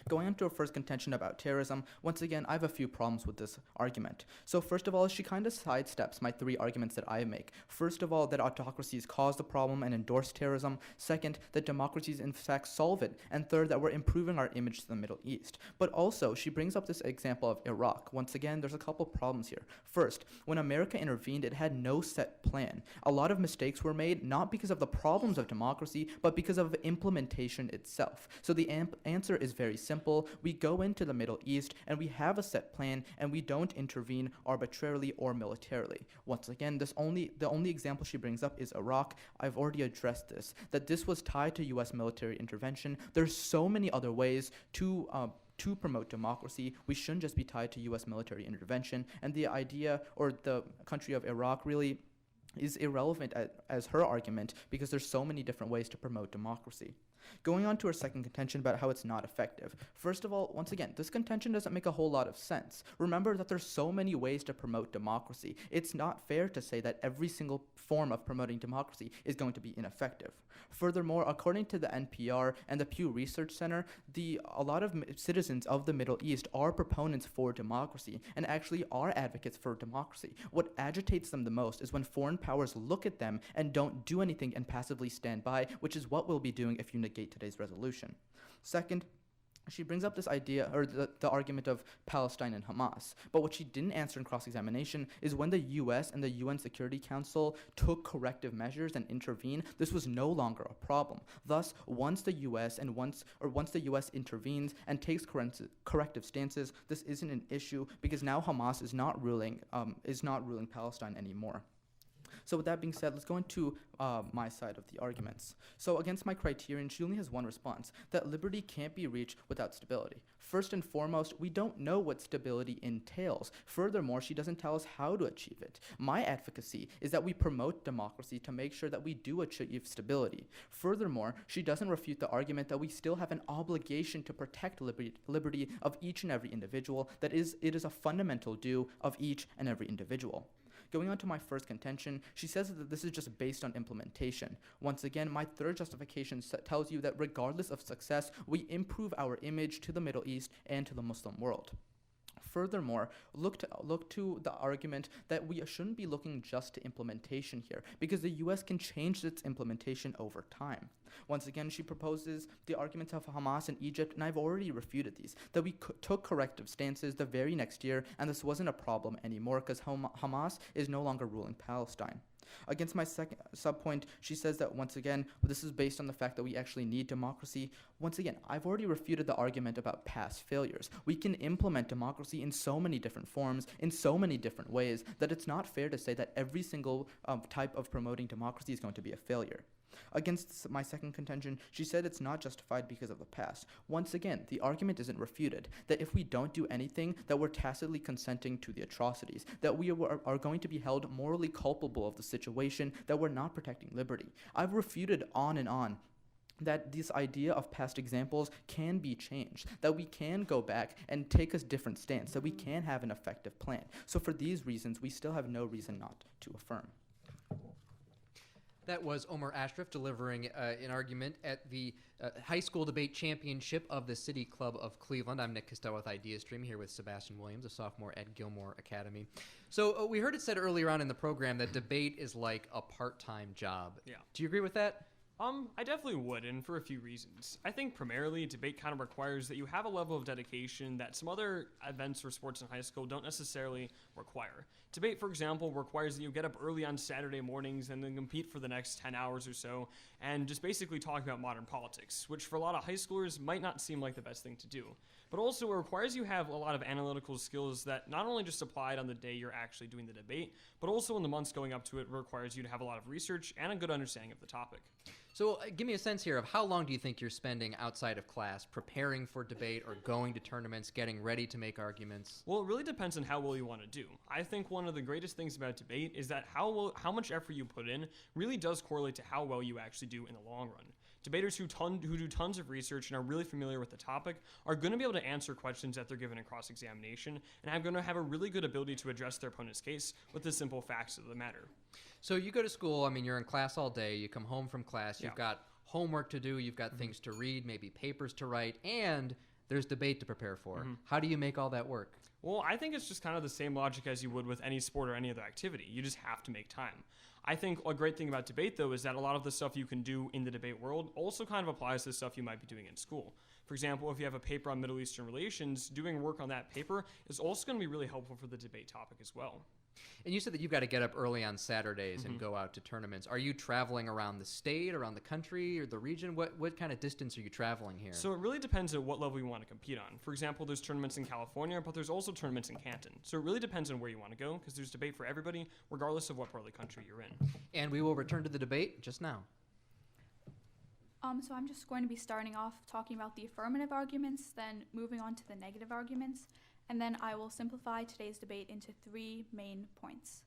Going on to our first contention about terrorism, once again, I have a few problems with this argument. So first of all, she kind of sidesteps my three arguments that I make. First of all, that autocracies cause the problem and endorse terrorism. Second, that democracies in fact solve it. And third, that we're improving our image to the Middle East. But also, she brings up this example of Iraq. Once again, there's a couple problems here. First, when America intervened, it had no set plan. A lot of mistakes were made, not because of the problems of democracy, but because of implementation itself. So the answer is very simple. We go into the Middle East and we have a set plan and we don't intervene arbitrarily or militarily. Once again, the only example she brings up is Iraq. I've already addressed this, that this was tied to U.S. military intervention. There's so many other ways to promote democracy. We shouldn't just be tied to U.S. military intervention. And the idea or the country of Iraq really is irrelevant as her argument because there's so many different ways to promote democracy. Going on to our second contention about how it's not effective. First of all, once again, this contention doesn't make a whole lot of sense. Remember that there's so many ways to promote democracy. It's not fair to say that every single form of promoting democracy is going to be ineffective. Furthermore, according to the NPR and the Pew Research Center, a lot of citizens of the Middle East are proponents for democracy and actually are advocates for democracy. What agitates them the most is when foreign powers look at them and don't do anything and passively stand by, which is what we'll be doing if you negate today's resolution. Second, she brings up this idea, or the argument of Palestine and Hamas. But what she didn't answer in cross-examination is when the U.S. and the UN Security Council took corrective measures and intervened, this was no longer a problem. Thus, once the U.S. intervenes and takes corrective stances, this isn't an issue because now Hamas is not ruling Palestine anymore. So with that being said, let's go into my side of the arguments. So against my criterion, she only has one response, that liberty can't be reached without stability. First and foremost, we don't know what stability entails. Furthermore, she doesn't tell us how to achieve it. My advocacy is that we promote democracy to make sure that we do achieve stability. Furthermore, she doesn't refute the argument that we still have an obligation to protect liberty of each and every individual, that it is a fundamental due of each and every individual. Going on to my first contention, she says that this is just based on implementation. Once again, my third justification tells you that regardless of success, we improve our image to the Middle East and to the Muslim world. Furthermore, look to the argument that we shouldn't be looking just to implementation here, because the U.S. can change its implementation over time. Once again, she proposes the arguments of Hamas and Egypt, and I've already refuted these, that we took corrective stances the very next year, and this wasn't a problem anymore because Hamas is no longer ruling Palestine. Against my second subpoint, she says that once again, this is based on the fact that we actually need democracy. Once again, I've already refuted the argument about past failures. We can implement democracy in so many different forms, in so many different ways, that it's not fair to say that every single type of promoting democracy is going to be a failure. Against my second contention, she said it's not justified because of the past. Once again, the argument isn't refuted, that if we don't do anything, that we're tacitly consenting to the atrocities, that we are going to be held morally culpable of the situation, that we're not protecting liberty. I've refuted on and on that this idea of past examples can be changed, that we can go back and take a different stance, that we can have an effective plan. So for these reasons, we still have no reason not to affirm. That was Omer Ashruf delivering an argument at the High School Debate Championship of the City Club of Cleveland. I'm Nick Costello with IdeaStream, here with Sebastian Williams, a sophomore at Gilmore Academy. So we heard it said earlier on in the program that debate is like a part-time job. Yeah. Do you agree with that? I definitely would, and for a few reasons. I think primarily debate kind of requires that you have a level of dedication that some other events or sports in high school don't necessarily require. Debate, for example, requires that you get up early on Saturday mornings and then compete for the next 10 hours or so and just basically talk about modern politics, which for a lot of high schoolers might not seem like the best thing to do. But also it requires you have a lot of analytical skills that not only just applied on the day you're actually doing the debate, but also in the months going up to it requires you to have a lot of research and a good understanding of the topic. So give me a sense here of how long do you think you're spending outside of class preparing for debate or going to tournaments, getting ready to make arguments? Well, it really depends on how well you want to do. I think one of the greatest things about debate is that how much effort you put in really does correlate to how well you actually do in the long run. Debaters who do tons of research and are really familiar with the topic are going to be able to answer questions that they're given in cross-examination and are going to have a really good ability to address their opponent's case with the simple facts of the matter. So you go to school, I mean, you're in class all day, you come home from class, you've got homework to do, you've got things to read, maybe papers to write, and there's debate to prepare for. How do you make all that work? Well, I think it's just kind of the same logic as you would with any sport or any other activity. You just have to make time. I think a great thing about debate, though, is that a lot of the stuff you can do in the debate world also kind of applies to the stuff you might be doing in school. For example, if you have a paper on Middle Eastern relations, doing work on that paper is also going to be really helpful for the debate topic as well. And you said that you've got to get up early on Saturdays and go out to tournaments. Are you traveling around the state, around the country, or the region? What kind of distance are you traveling here? So it really depends on what level you want to compete on. For example, there's tournaments in California, but there's also tournaments in Canton. So it really depends on where you want to go, because there's debate for everybody, regardless of what part of the country you're in. And we will return to the debate just now. So I'm just going to be starting off talking about the affirmative arguments, then moving on to the negative arguments, and then I will simplify today's debate into 3 main points.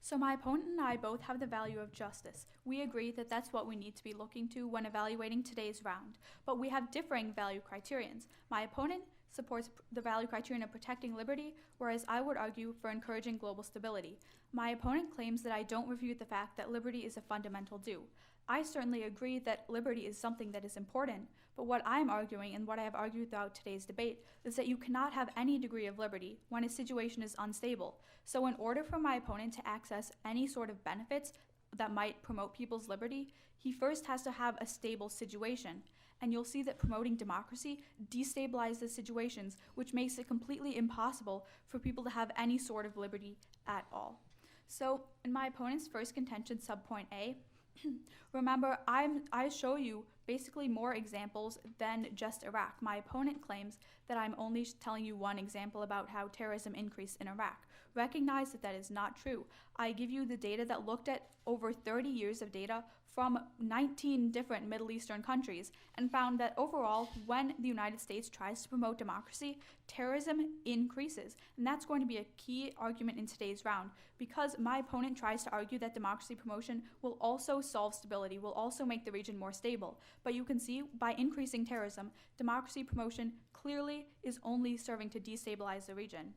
So my opponent and I both have the value of justice. We agree that that's what we need to be looking to when evaluating today's round, but we have differing value criterions. My opponent supports the value criterion of protecting liberty, whereas I would argue for encouraging global stability. My opponent claims that I don't refute the fact that liberty is a fundamental due. I certainly agree that liberty is something that is important, but what I'm arguing and what I have argued throughout today's debate is that you cannot have any degree of liberty when a situation is unstable. So in order for my opponent to access any sort of benefits that might promote people's liberty, he first has to have a stable situation. And you'll see that promoting democracy destabilizes situations, which makes it completely impossible for people to have any sort of liberty at all. So in my opponent's first contention, subpoint A, remember, I show you basically more examples than just Iraq. My opponent claims that I'm only telling you one example about how terrorism increased in Iraq. Recognize that that is not true. I give you the data that looked at over 30 years of data from 19 different Middle Eastern countries and found that overall, when the United States tries to promote democracy, terrorism increases. And that's going to be a key argument in today's round, because my opponent tries to argue that democracy promotion will also solve stability, will also make the region more stable. But you can see by increasing terrorism, democracy promotion clearly is only serving to destabilize the region.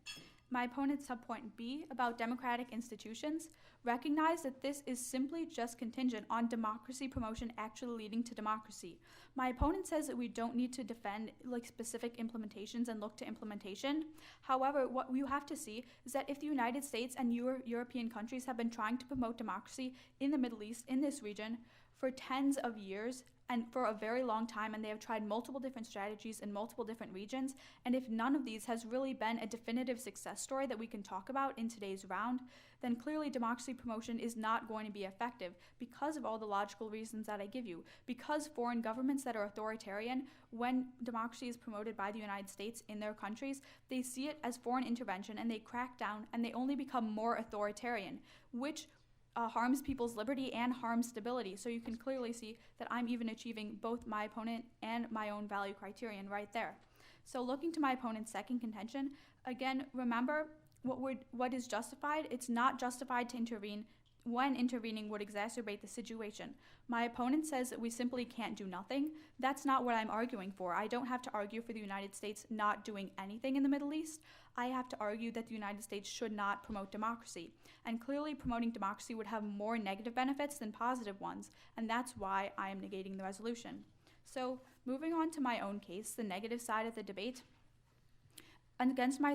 My opponent's subpoint B about democratic institutions, recognize that this is simply just contingent on democracy promotion actually leading to democracy. My opponent says that we don't need to defend specific implementations and look to implementation. However, what you have to see is that if the United States and European countries have been trying to promote democracy in the Middle East, in this region, for tens of years, and for a very long time, and they have tried multiple different strategies in multiple different regions, and if none of these has really been a definitive success story that we can talk about in today's round, then clearly democracy promotion is not going to be effective because of all the logical reasons that I give you. Because foreign governments that are authoritarian, when democracy is promoted by the United States in their countries, they see it as foreign intervention and they crack down and they only become more authoritarian, which harms people's liberty and harms stability. So you can clearly see that I'm even achieving both my opponent and my own value criterion right there. So looking to my opponent's second contention, again, remember what is justified. It's not justified to intervene when intervening would exacerbate the situation. My opponent says that we simply can't do nothing. That's not what I'm arguing for. I don't have to argue for the United States not doing anything in the Middle East. I have to argue that the United States should not promote democracy. And clearly promoting democracy would have more negative benefits than positive ones, and that's why I am negating the resolution. So moving on to my own case, the negative side of the debate, against my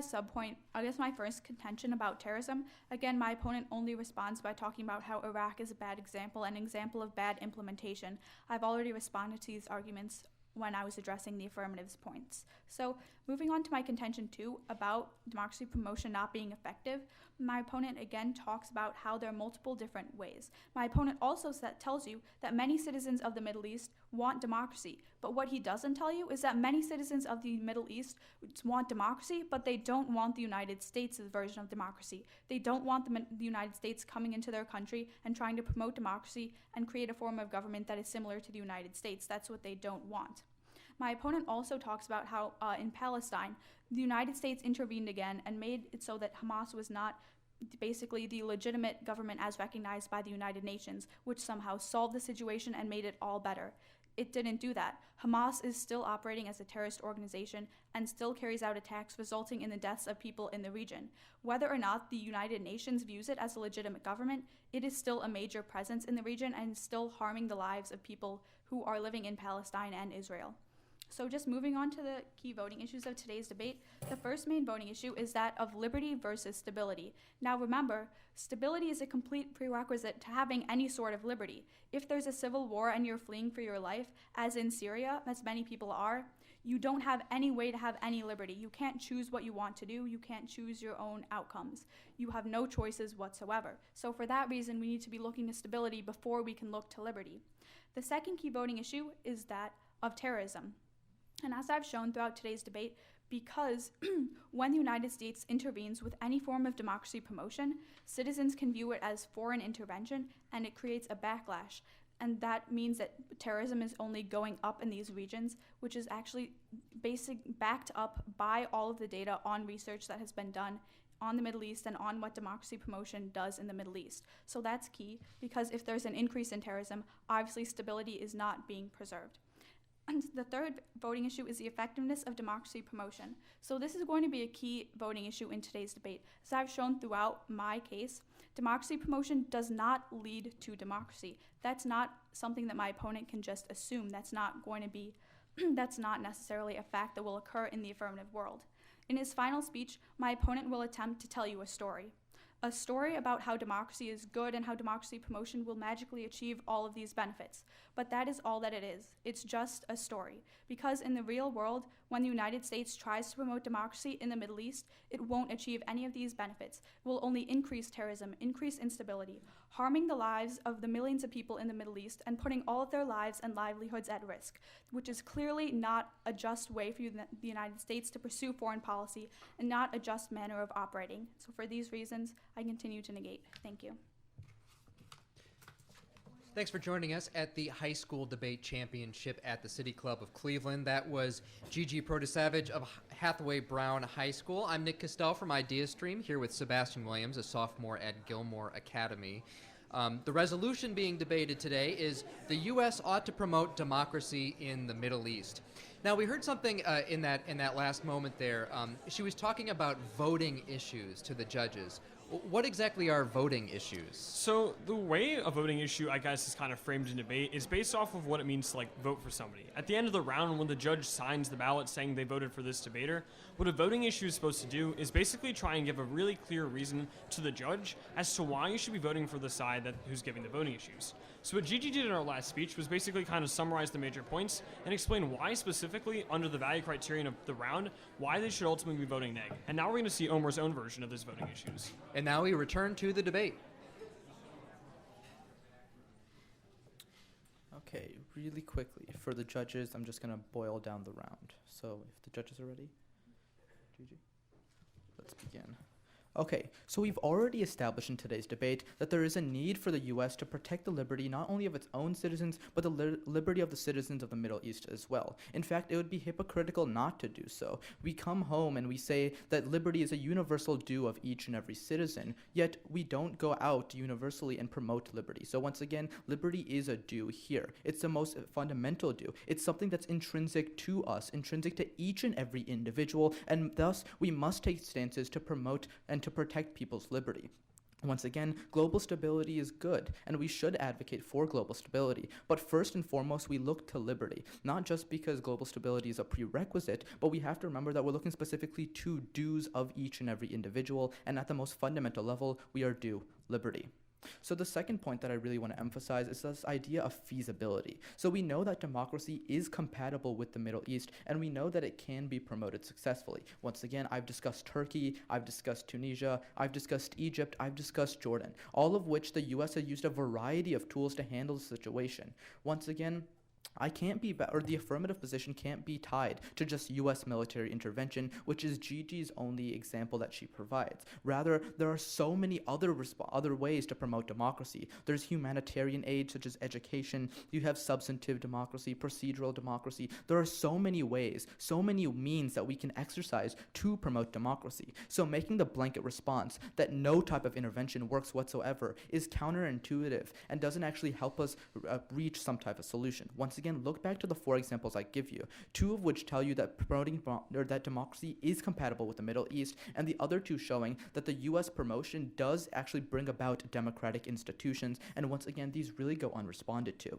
first contention about terrorism, again, my opponent only responds by talking about how Iraq is a bad example, an example of bad implementation. I've already responded to these arguments when I was addressing the affirmatives points. So moving on to my contention 2 about democracy promotion not being effective, my opponent again talks about how there are multiple different ways. My opponent also tells you that many citizens of the Middle East want democracy, but what he doesn't tell you is that many citizens of the Middle East want democracy, but they don't want the United States' version of democracy. They don't want the United States coming into their country and trying to promote democracy and create a form of government that is similar to the United States. That's what they don't want. My opponent also talks about how in Palestine, the United States intervened again and made it so that Hamas was not basically the legitimate government as recognized by the United Nations, which somehow solved the situation and made it all better. It didn't do that. Hamas is still operating as a terrorist organization and still carries out attacks resulting in the deaths of people in the region. Whether or not the United Nations views it as a legitimate government, it is still a major presence in the region and still harming the lives of people who are living in Palestine and Israel. So just moving on to the key voting issues of today's debate, the first main voting issue is that of liberty versus stability. Now remember, stability is a complete prerequisite to having any sort of liberty. If there's a civil war and you're fleeing for your life, as in Syria, as many people are, you don't have any way to have any liberty. You can't choose what you want to do. You can't choose your own outcomes. You have no choices whatsoever. So for that reason, we need to be looking to stability before we can look to liberty. The second key voting issue is that of terrorism. And as I've shown throughout today's debate, because when the United States intervenes with any form of democracy promotion, citizens can view it as foreign intervention and it creates a backlash. And that means that terrorism is only going up in these regions, which is actually backed up by all of the data on research that has been done on the Middle East and on what democracy promotion does in the Middle East. So that's key, because if there's an increase in terrorism, obviously stability is not being preserved. And the third voting issue is the effectiveness of democracy promotion. So this is going to be a key voting issue in today's debate. As I've shown throughout my case, democracy promotion does not lead to democracy. That's not something that my opponent can just assume. That's not going to be, that's not necessarily a fact that will occur in the affirmative world. In his final speech, my opponent will attempt to tell you a story about how democracy is good and how democracy promotion will magically achieve all of these benefits. But that is all that it is. It's just a story. Because in the real world, when the United States tries to promote democracy in the Middle East, it won't achieve any of these benefits. It will only increase terrorism, increase instability, harming the lives of the millions of people in the Middle East and putting all of their lives and livelihoods at risk, which is clearly not a just way for the United States to pursue foreign policy and not a just manner of operating. So for these reasons, I continue to negate. Thank you. Thanks for joining us at the High School Debate Championship at the City Club of Cleveland. That was Gigi Protasiewicz of Hathaway Brown High School. I'm Nick Castell from IdeaStream, here with Sebastian Williams, a sophomore at Gilmore Academy. The resolution being debated today is the U.S. ought to promote democracy in the Middle East. Now, we heard something in that last moment there. She was talking about voting issues to the judges. What exactly are voting issues? So the way a voting issue, I guess, is kind of framed in debate is based off of what it means to, like, vote for somebody. At the end of the round, when the judge signs the ballot saying they voted for this debater, what a voting issue is supposed to do is basically try and give a really clear reason to the judge as to why you should be voting for the side who's giving the voting issues. So what Gigi did in her last speech was basically kind of summarize the major points and explain why specifically, under the value criterion of the round, why they should ultimately be voting neg. And now we're going to see Omer's own version of these voting issues. And now we return to the debate. Okay, really quickly, for the judges, I'm just going to boil down the round. So if the judges are ready, Gigi, let's begin. Okay, so we've already established in today's debate that there is a need for the U.S. to protect the liberty not only of its own citizens, but the liberty of the citizens of the Middle East as well. In fact, it would be hypocritical not to do so. We come home and we say that liberty is a universal due of each and every citizen, yet we don't go out universally and promote liberty. So once again, liberty is a due here. It's the most fundamental due. It's something that's intrinsic to us, intrinsic to each and every individual, and thus we must take stances to promote and to protect people's liberty. Once again, global stability is good, and we should advocate for global stability. But first and foremost, we look to liberty, not just because global stability is a prerequisite, but we have to remember that we're looking specifically to dues of each and every individual, and at the most fundamental level, we are due liberty. So the second point that I really want to emphasize is this idea of feasibility. So we know that democracy is compatible with the Middle East, and we know that it can be promoted successfully. Once again, I've discussed Turkey, I've discussed Tunisia, I've discussed Egypt, I've discussed Jordan, all of which the U.S. has used a variety of tools to handle the situation. Once again, the affirmative position can't be tied to just U.S. military intervention, which is Gigi's only example that she provides. Rather, there are so many other ways to promote democracy. There's humanitarian aid, such as education. You have substantive democracy, procedural democracy. There are so many ways, so many means that we can exercise to promote democracy. So making the blanket response that no type of intervention works whatsoever is counterintuitive and doesn't actually help us reach some type of solution. Once again, look back to the 4 examples I give you, 2 of which tell you that that democracy is compatible with the Middle East, and the other 2 showing that the U.S. promotion does actually bring about democratic institutions, and once again, these really go unresponded to.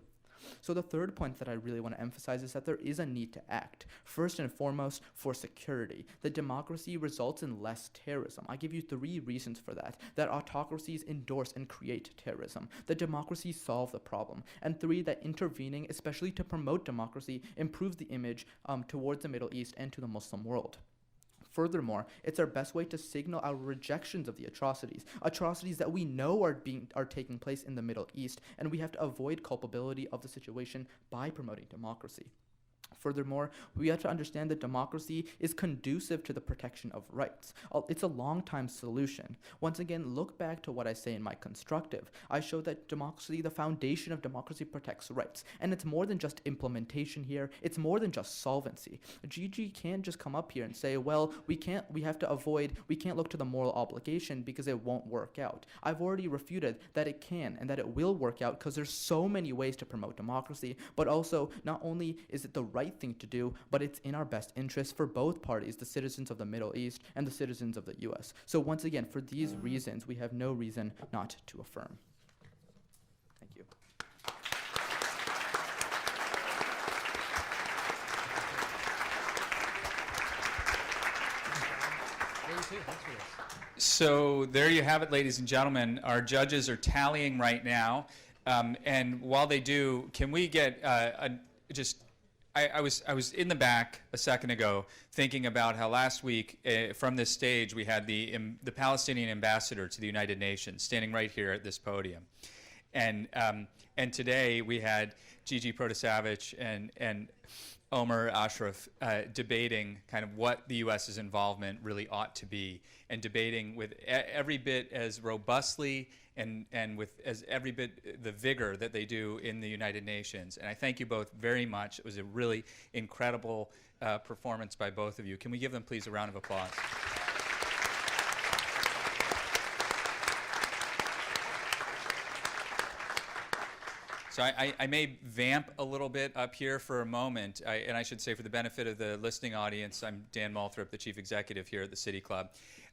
So the third point that I really want to emphasize is that there is a need to act. First and foremost, for security. That democracy results in less terrorism. I give you 3 reasons for that. That autocracies endorse and create terrorism. That democracies solve the problem. And 3, that intervening, especially to promote democracy, improves the image towards the Middle East and to the Muslim world. Furthermore, it's our best way to signal our rejections of the atrocities that we know are taking place in the Middle East, and we have to avoid culpability of the situation by promoting democracy. Furthermore, we have to understand that democracy is conducive to the protection of rights. It's a long-time solution. Once again, look back to what I say in my constructive. I show that democracy, the foundation of democracy, protects rights. And it's more than just implementation here. It's more than just solvency. Gigi can't just come up here and say, well, we can't look to the moral obligation because it won't work out. I've already refuted that it can and that it will work out because there's so many ways to promote democracy, but also not only is it the right thing to do, but it's in our best interest for both parties, the citizens of the Middle East and the citizens of the U.S. So once again, for these reasons, we have no reason not to affirm. Thank you. So there you have it, ladies and gentlemen. Our judges are tallying right now. And while they do, can we get I was in the back a second ago thinking about how last week from this stage we had the Palestinian ambassador to the United Nations standing right here at this podium. And today we had Gigi Protasiewicz and Omer, Ashruf debating kind of what the U.S.'s involvement really ought to be, and debating with every bit as robustly and with as every bit the vigor that they do in the United Nations. And I thank you both very much. It was a really incredible performance by both of you. Can we give them, please, a round of applause? So I may vamp a little bit up here for a moment, and I should say for the benefit of the listening audience, I'm Dan Moulthrop, the Chief Executive here at the City Club.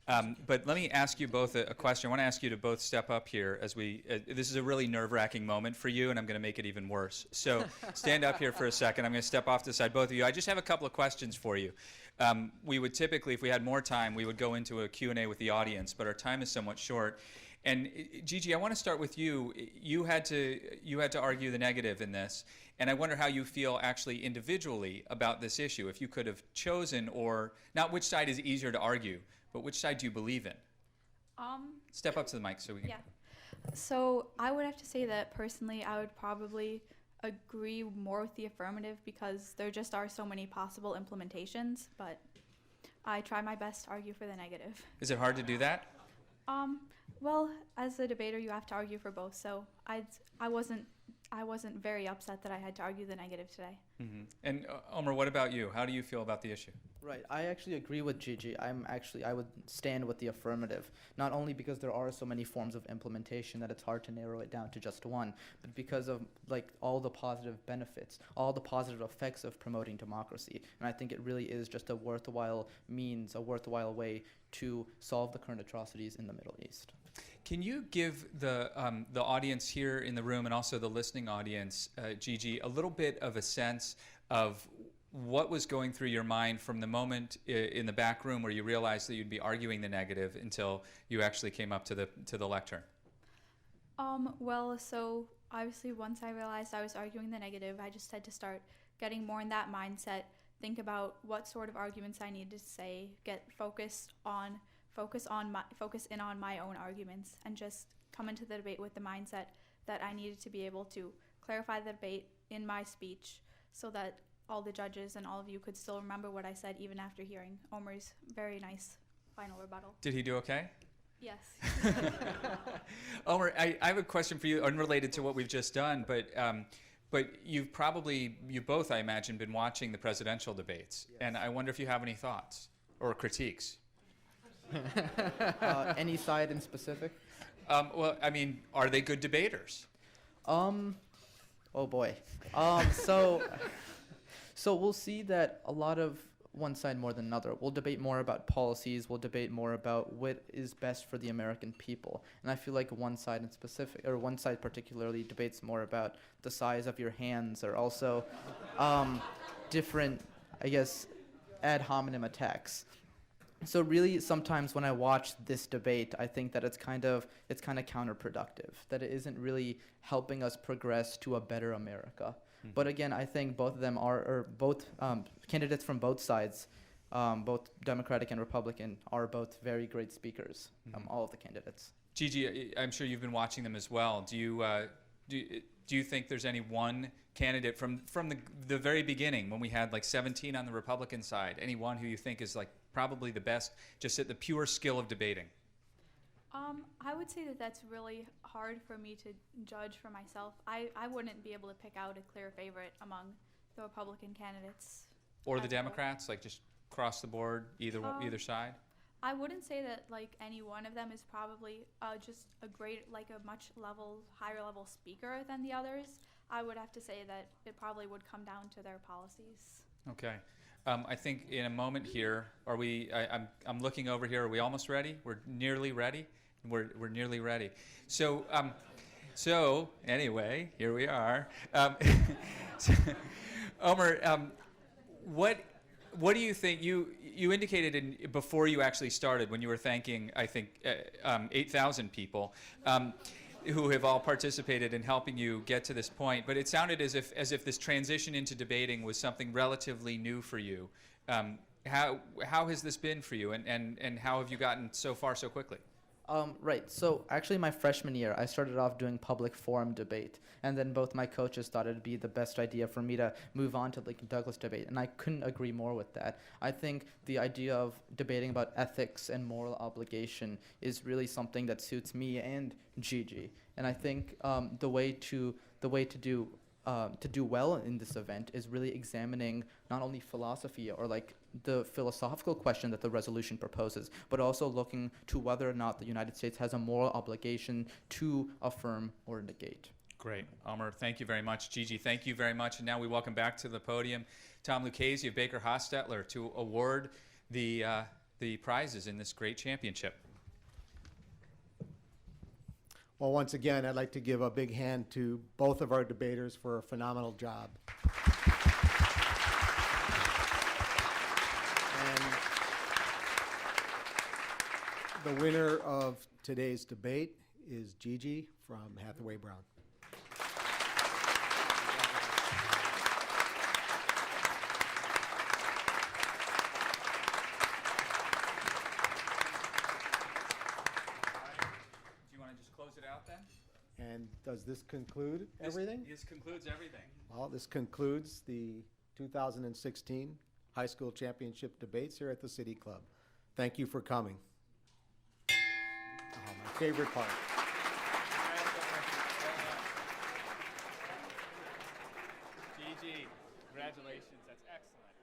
But let me ask you both a question. I want to ask you to both step up here as this is a really nerve-wracking moment for you, and I'm going to make it even worse. So stand up here for a second. I'm going to step off to the side, both of you. I just have a couple of questions for you. We would typically, if we had more time, we would go into a Q&A with the audience, but our time is somewhat short. And Gigi, I want to start with you. You had to argue the negative in this, and I wonder how you feel actually individually about this issue. If you could have chosen, or not which side is easier to argue, but which side do you believe in? Step up to the mic so we can. Yeah. So I would have to say that personally, I would probably agree more with the affirmative because there just are so many possible implementations. But I try my best to argue for the negative. Is it hard to do that? Well, as a debater, you have to argue for both. So I wasn't very upset that I had to argue the negative today. Mm-hmm. And Omer, what about you? How do you feel about the issue? Right, I actually agree with Gigi. I would stand with the affirmative, not only because there are so many forms of implementation that it's hard to narrow it down to just one, but because of all the positive benefits, all the positive effects of promoting democracy. And I think it really is just a worthwhile means, a worthwhile way to solve the current atrocities in the Middle East. Can you give the audience here in the room and also the listening audience, Gigi, a little bit of a sense of what was going through your mind from the moment in the back room where you realized that you'd be arguing the negative until you actually came up to the lectern? Well, so obviously once I realized I was arguing the negative, I just had to start getting more in that mindset, think about what sort of arguments I needed to say, focus in on my own arguments, and just come into the debate with the mindset that I needed to be able to clarify the debate in my speech so that all the judges and all of you could still remember what I said even after hearing Omer's very nice final rebuttal. Did he do okay? Yes. Omer, I have a question for you unrelated to what we've just done, but you've both, I imagine, been watching the presidential debates, yes. And I wonder if you have any thoughts or critiques. Any side in specific? Well, I mean, are they good debaters? Oh boy. So we'll see that a lot of one side more than another. We'll debate more about policies. We'll debate more about what is best for the American people. And I feel like one side particularly debates more about the size of your hands, or also different, I guess, ad hominem attacks. So really, sometimes when I watch this debate, I think that it's kind of counterproductive, that it isn't really helping us progress to a better America. Mm-hmm. But again, I think both of them both candidates from both sides, both Democratic and Republican, are both very great speakers. Mm-hmm. All of the candidates. Gigi, I'm sure you've been watching them as well. Do you think there's any one candidate from the very beginning, when we had like 17 on the Republican side? Anyone who you think is like probably the best, just at the pure skill of debating? I would say that that's really hard for me to judge for myself. I wouldn't be able to pick out a clear favorite among the Republican candidates. Or the as a whole. Democrats, like just across the board, either side? I wouldn't say that like any one of them is probably just a much higher level speaker than the others. I would have to say that it probably would come down to their policies. Okay. I think in a moment here, I'm looking over here. Are we almost ready? We're nearly ready. We're nearly ready. So anyway, here we are. Omer, what do you think? You indicated before you actually started, when you were thanking, I think, 8,000 people who have all participated in helping you get to this point. But it sounded as if this transition into debating was something relatively new for you. How has this been for you, and how have you gotten so far so quickly? Right. So actually, my freshman year, I started off doing public forum debate, and then both my coaches thought it'd be the best idea for me to move on to Lincoln Douglas debate, and I couldn't agree more with that. I think the idea of debating about ethics and moral obligation is really something that suits me and Gigi, and I think the way to do well in this event is really examining not only philosophy or like the philosophical question that the resolution proposes, but also looking to whether or not the United States has a moral obligation to affirm or negate. Great. Omer, thank you very much. Gigi, thank you very much. And now we welcome back to the podium Tom Lucchese of BakerHostetler to award the prizes in this great championship. Well, once again, I'd like to give a big hand to both of our debaters for a phenomenal job. And the winner of today's debate is Gigi from Hathaway Brown. And does this conclude everything? This concludes everything. Well, this concludes the 2016 High School Championship debates here at the City Club. Thank you for coming. My favorite part. Gigi, congratulations. That's excellent.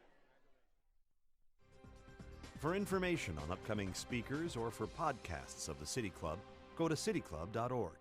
For information on upcoming speakers or for podcasts of the City Club, go to cityclub.org.